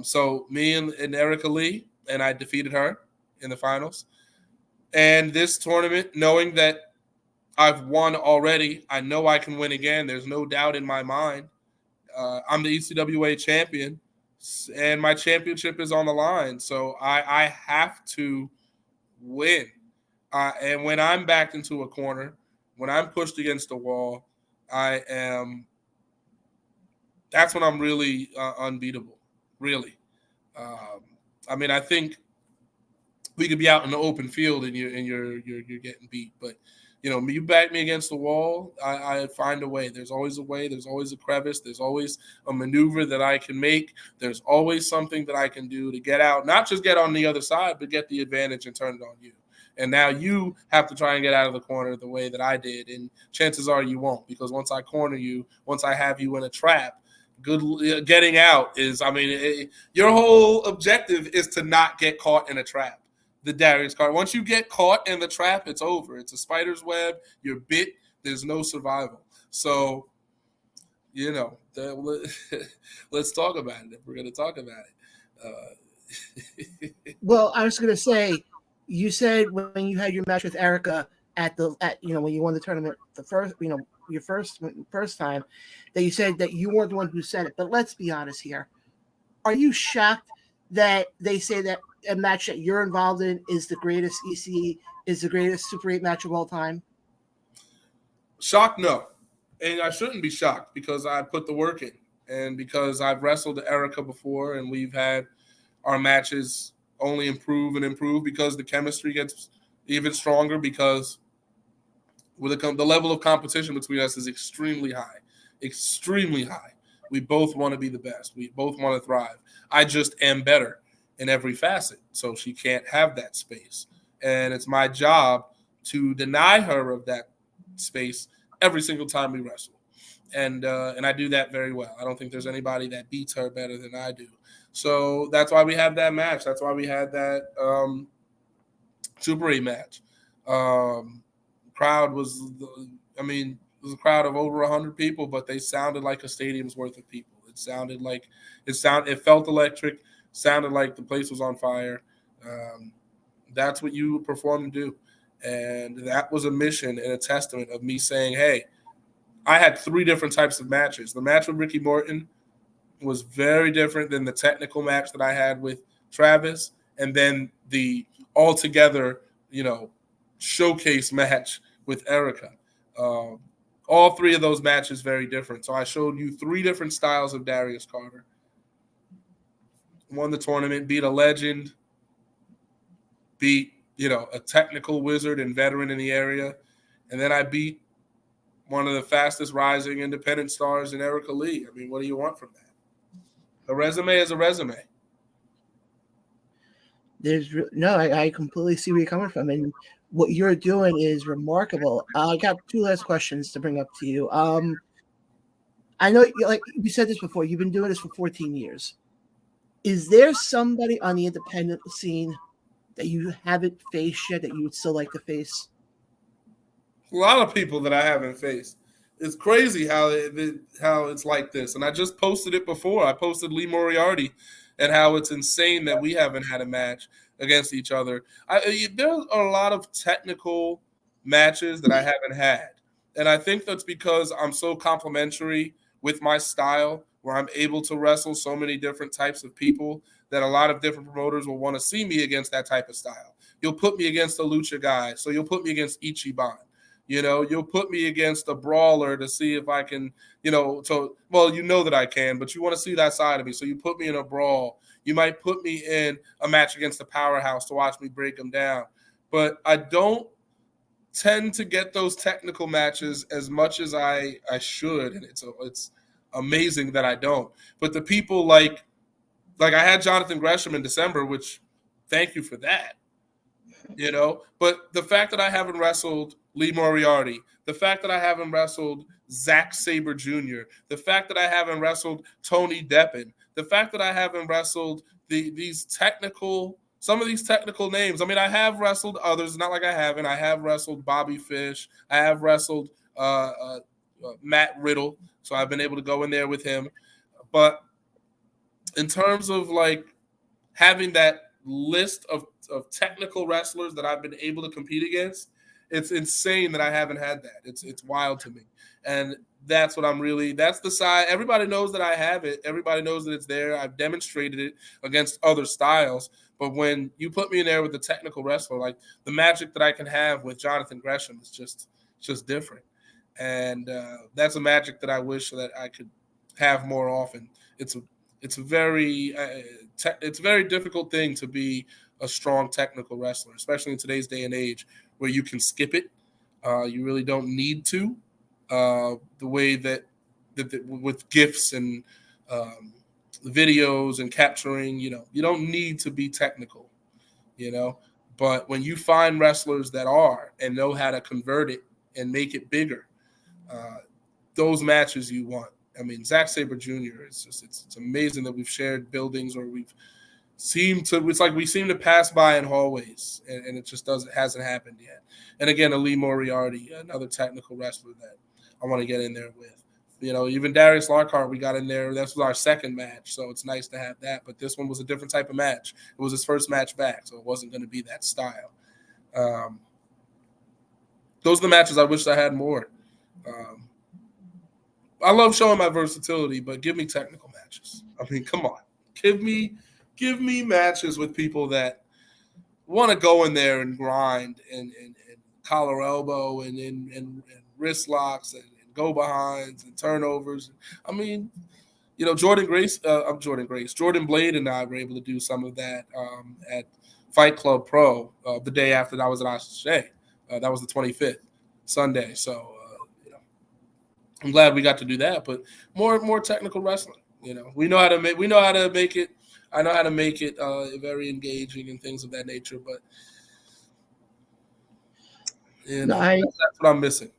So me and Erica Lee, and I defeated her in the finals. And this tournament, knowing that I've won already, I know I can win again. There's no doubt in my mind. I'm the ECWA champion, and my championship is on the line. So I have to win. And when I'm backed into a corner, when I'm pushed against a wall, that's when I'm really unbeatable, really. Um, I mean, I think we could be out in the open field and you're getting beat, but you back me against the wall, I find a way. There's always a way. There's always a crevice. There's always a maneuver that I can make. There's always something that I can do to get out, not just get on the other side, but get the advantage and turn it on you. And now you have to try and get out of the corner the way that I did. And chances are you won't, because once I corner you, once I have you in a trap, getting out is, your whole objective is to not get caught in a trap. The Darius Carter. Once you get caught in the trap, it's over. It's a spider's web. You're bit. There's no survival. So, let's talk about it if we're going to talk about it. Well, I was going to say, you said when you had your match with Erica when you won the tournament the first, your first time, that you said that you weren't the one who said it. But let's be honest here. Are you shocked that they say that a match that you're involved in is the greatest is the greatest Super 8 match of all time? Shocked, no. And I shouldn't be shocked, because I put the work in, and because I've wrestled Erica before, and we've had our matches only improve and improve, because the chemistry gets even stronger, because with the level of competition between us is extremely high. Extremely high. We both want to be the best. We both want to thrive. I just am better in every facet, so she can't have that space. And it's my job to deny her of that space every single time we wrestle. And I do that very well. I don't think there's anybody that beats her better than I do. So that's why we have that match. That's why we had that Super 8 match. Crowd was, it was a crowd of over 100 people, but they sounded like a stadium's worth of people. It felt electric. Sounded like the place was on fire. That's what you perform and do. And that was a mission and a testament of me saying, hey, I had 3 different types of matches. The match with Ricky Morton was very different than the technical match that I had with Travis. And then the altogether, showcase match with Erica. All 3 of those matches very different. So I showed you 3 different styles of Darius Carter. Won the tournament, beat a legend, beat, a technical wizard and veteran in the area. And then I beat one of the fastest rising independent stars in Erica Lee. What do you want from that? A resume is a resume. I completely see where you're coming from. And what you're doing is remarkable. I got 2 last questions to bring up to you. I know, like you said this before, you've been doing this for 14 years. Is there somebody on the independent scene that you haven't faced yet that you would still like to face? A lot of people that I haven't faced. It's crazy how it's like this. And I just posted it before. I posted Lee Moriarty and how it's insane that we haven't had a match against each other. There are a lot of technical matches that I haven't had. And I think that's because I'm so complimentary with my style, where I'm able to wrestle so many different types of people, that a lot of different promoters will want to see me against that type of style. You'll put me against a lucha guy, so you'll put me against Ichiban. You'll put me against a brawler to see if I can, that I can, but you want to see that side of me. So you put me in a brawl. You might put me in a match against the powerhouse to watch me break them down. But I don't tend to get those technical matches as much as I should, and it's amazing that I don't. But the people like I had Jonathan Gresham in December, which thank you for that. But the fact that I haven't wrestled Lee Moriarty, the fact that I haven't wrestled Zack Sabre Jr., the fact that I haven't wrestled Tony Deppen, the fact that I haven't wrestled some of these technical names. I have wrestled others, not like I haven't. I have wrestled Bobby Fish. I have wrestled Matt Riddle, so I've been able to go in there with him. But in terms of having that list of technical wrestlers that I've been able to compete against, It's insane that I haven't had that. It's wild to me, and that's what that's the side. Everybody knows that I have it. Everybody knows that it's there. I've demonstrated it against other styles. But when you put me in there with a technical wrestler, like the magic that I can have with Jonathan Gresham is just different. And that's a magic that I wish that I could have more often. It's a very it's a very difficult thing to be a strong technical wrestler, especially in today's day and age where you can skip it. You really don't need to. The way that with gifs and videos and capturing, you don't need to be technical, But when you find wrestlers that are and know how to convert it and make it bigger, those matches you want. I mean, Zack Sabre Jr. It's amazing that we've shared buildings or it's like we seem to pass by in hallways, and it just hasn't happened yet. And again, Ali Moriarty, another technical wrestler that I want to get in there with. Even Darius Lockhart, we got in there. That was our second match, so it's nice to have that. But this one was a different type of match. It was his first match back, so it wasn't going to be that style. Those are the matches I wish I had more. I love showing my versatility, but give me technical matches. I mean, come on. Give me matches with people that want to go in there and grind and collar elbow and wrist locks and go behinds and turnovers. I mean, Jordan Blade and I were able to do some of that at Fight Club Pro the day after I was at Ashe. That was the 25th Sunday. So I'm glad we got to do that. But more technical wrestling. We know how to make it. I know how to make it very engaging and things of that nature. But that's what I'm missing.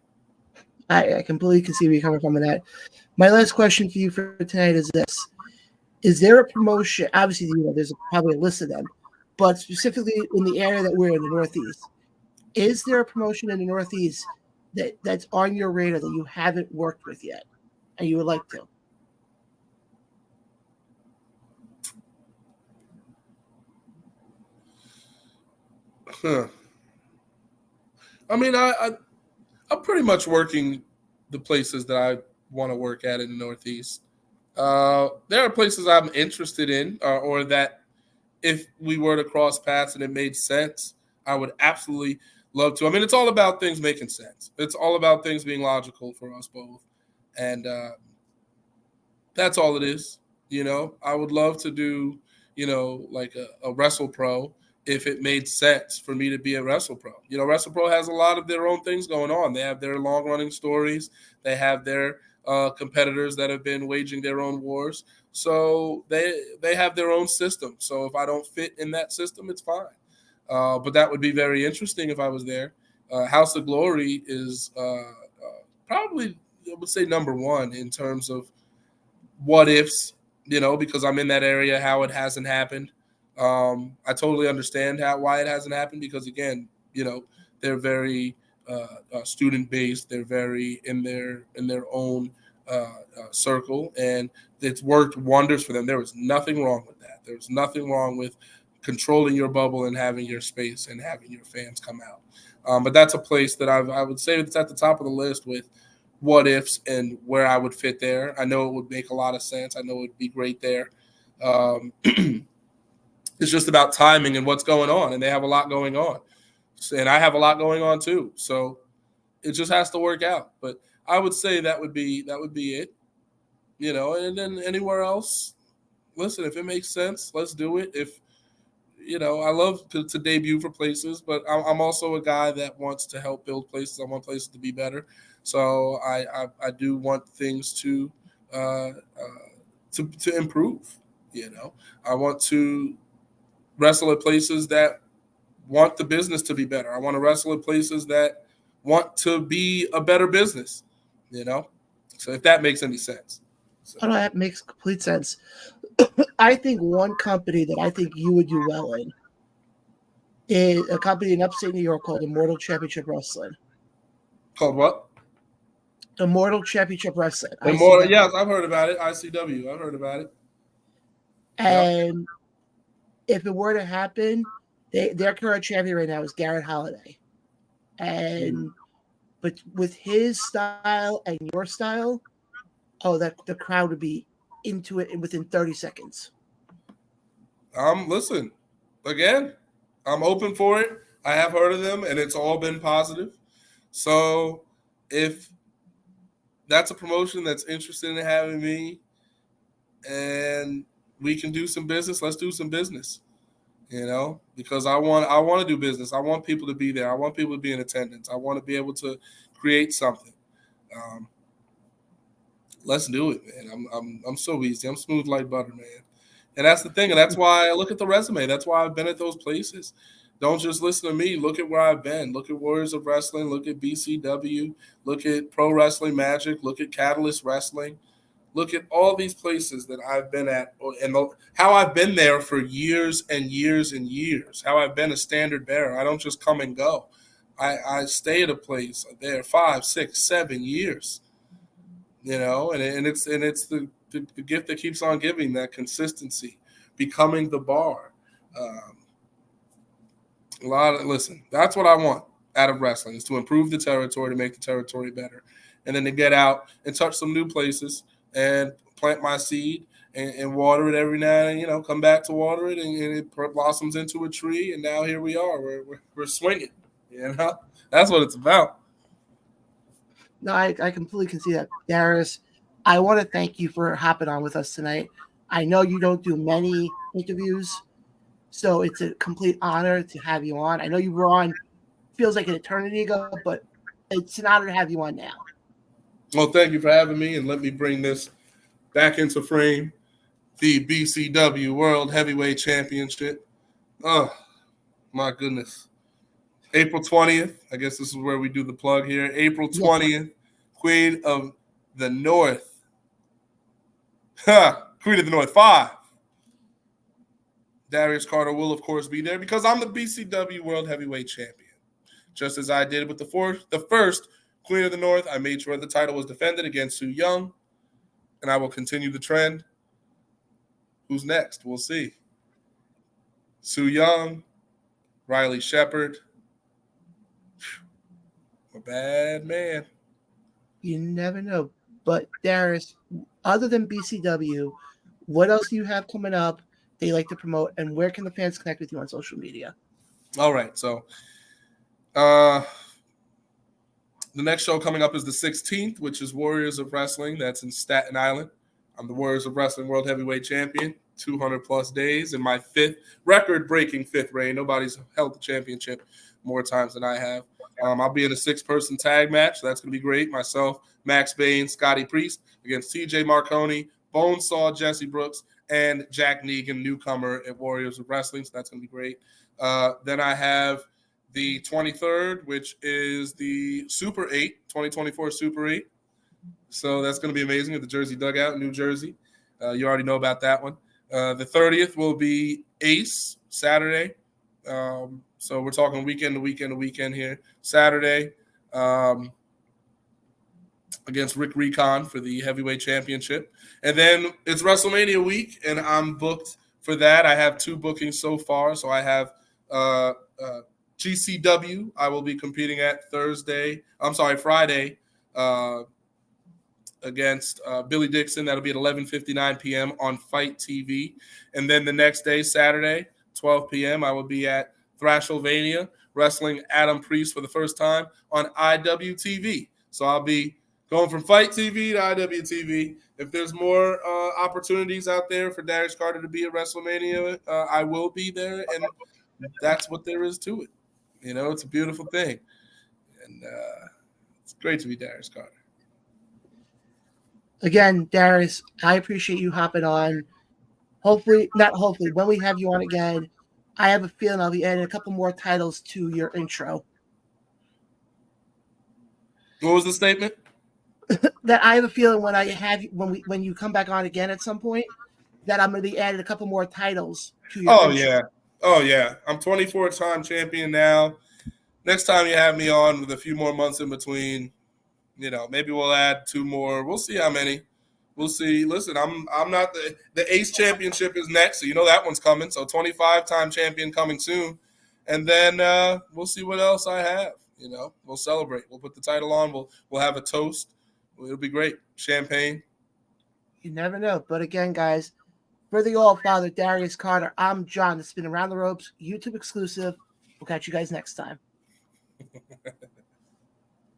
I completely can see where you're coming from with that. My last question for you for tonight is this. Is there a promotion? Obviously, there's probably a list of them, but specifically in the area that we're in, the Northeast, is there a promotion in the Northeast that's on your radar that you haven't worked with yet and you would like to? Huh. I mean, I'm pretty much working the places that I want to work at in the Northeast. There are places I'm interested in, or that if we were to cross paths and it made sense, I would absolutely love to. I mean, it's all about things making sense. It's all about things being logical for us both. And that's all it is. I would love to do, like a Wrestle Pro if it made sense for me to be a Wrestle Pro. Wrestle Pro has a lot of their own things going on. They have their long-running stories. They have their competitors that have been waging their own wars. So they have their own system. So if I don't fit in that system, it's fine. But that would be very interesting if I was there. House of Glory is probably, I would say, number one in terms of what ifs, because I'm in that area, how it hasn't happened. I totally understand why it hasn't happened because, again, they're very student-based. They're very in their own circle, and it's worked wonders for them. There was nothing wrong with that. There was nothing wrong with controlling your bubble and having your space and having your fans come out. But that's a place that I would say it's at the top of the list with what ifs and where I would fit there. I know it would make a lot of sense. I know it would be great there. It's just about timing and what's going on, and they have a lot going on. And I have a lot going on too. So it just has to work out. But I would say that would be it. And then anywhere else, listen, if it makes sense, let's do it. If I love to debut for places, but I'm also a guy that wants to help build places. I want places to be better. So I do want things to improve. I want to wrestle at places that want the business to be better. I want to wrestle at places that want to be a better business. So if that makes any sense. So. Oh, no, that makes complete sense. I think one company that I think you would do well in is a company in upstate New York called Immortal Championship Wrestling. Called what? Immortal Championship Wrestling. Immortal, yes, I've heard about it. ICW, I've heard about it. And if it were to happen, their current champion right now is Garrett Holiday. and but with his style and your style, oh, that the crowd would be into it within 30 seconds. Listen, again, I'm open for it. I have heard of them, and it's all been positive. So if that's a promotion that's interested in having me, and we can do some business, let's do some business. Because I want to do business. I want people to be there. I want people to be in attendance. I want to be able to create something. Um, let's do it, man. I'm so easy. I'm smooth like butter, man. And that's the thing. And that's why I look at the resume. That's why I've been at those places. Don't just listen to me. Look at where I've been. Look at Warriors of Wrestling. Look at BCW. Look at Pro Wrestling Magic. Look at Catalyst Wrestling. Look at all these places that I've been at and how I've been there for years and years and years, how I've been a standard bearer. I don't just come and go. I stay at a place there 5, 6, 7 years, and it's the gift that keeps on giving, that consistency, becoming the bar. Listen, that's what I want out of wrestling, is to improve the territory, to make the territory better, and then to get out and touch some new places and plant my seed and water it every now and then, come back to water it, and it blossoms into a tree, and now here we are. We're swinging, That's what it's about. No, I completely can see that. Darius, I want to thank you for hopping on with us tonight. I know you don't do many interviews, so it's a complete honor to have you on. I know you were on, feels like an eternity ago, but it's an honor to have you on now. Well, thank you for having me, and let me bring this back into frame. The BCW World Heavyweight Championship. Oh, my goodness. April 20th. I guess this is where we do the plug here. April 20th, Queen of the North. Queen of the North 5. Darius Carter will, of course, be there because I'm the BCW World Heavyweight Champion. Just as I did with the first Queen of the North, I made sure the title was defended against Su Yung, and I will continue the trend. Who's next? We'll see. Su Yung, Riley Shepard. A bad man. You never know. But Darius, other than BCW, what else do you have coming up that you like to promote, and where can the fans connect with you on social media? All right, so the next show coming up is the 16th, which is Warriors of Wrestling. That's in Staten Island. I'm the Warriors of Wrestling World Heavyweight Champion, 200-plus days in my record-breaking fifth reign. Nobody's held the championship more times than I have. I'll be in a 6-person tag match. That's going to be great. Myself, Max Bain, Scotty Priest against TJ Marconi, Bonesaw, Jesse Brooks, and Jack Negan, newcomer at Warriors of Wrestling. So that's going to be great. Then I have the 23rd, which is the Super 8, 2024 Super 8. So that's going to be amazing at the Jersey Dugout in New Jersey. You already know about that one. The 30th will be Ace, Saturday. So we're talking weekend to weekend here. Saturday against Rick Recon for the Heavyweight Championship. And then it's WrestleMania week, and I'm booked for that. I have 2 bookings so far. So I have GCW, I will be competing at Friday, against Billy Dixon. That'll be at 11:59 p.m. on Fight TV. And then the next day, Saturday, 12 p.m., I will be at Thrashylvania wrestling Adam Priest for the first time on IWTV. So I'll be going from Fight TV to IWTV. If there's more opportunities out there for Darius Carter to be at WrestleMania, I will be there, and that's what there is to it. It's a beautiful thing. And it's great to be Darius Carter. Again, Darius, I appreciate you hopping on. When we have you on again, I have a feeling I'll be adding a couple more titles to your intro. What was the statement? That I have a feeling when you come back on again at some point, that I'm going to be adding a couple more titles to your intro. Oh, yeah. I'm 24-time champion now. Next time you have me on with a few more months in between, maybe we'll add 2 more. We'll see how many. We'll see. Listen, I'm not the Ace Championship is next, so that one's coming. So 25-time champion coming soon. And then we'll see what else I have. You know, we'll celebrate. We'll put the title on. We'll have a toast. It'll be great. Champagne. You never know. But again, guys, for the All Father Darius Carter, I'm John. It's been Around the Ropes, YouTube exclusive. We'll catch you guys next time.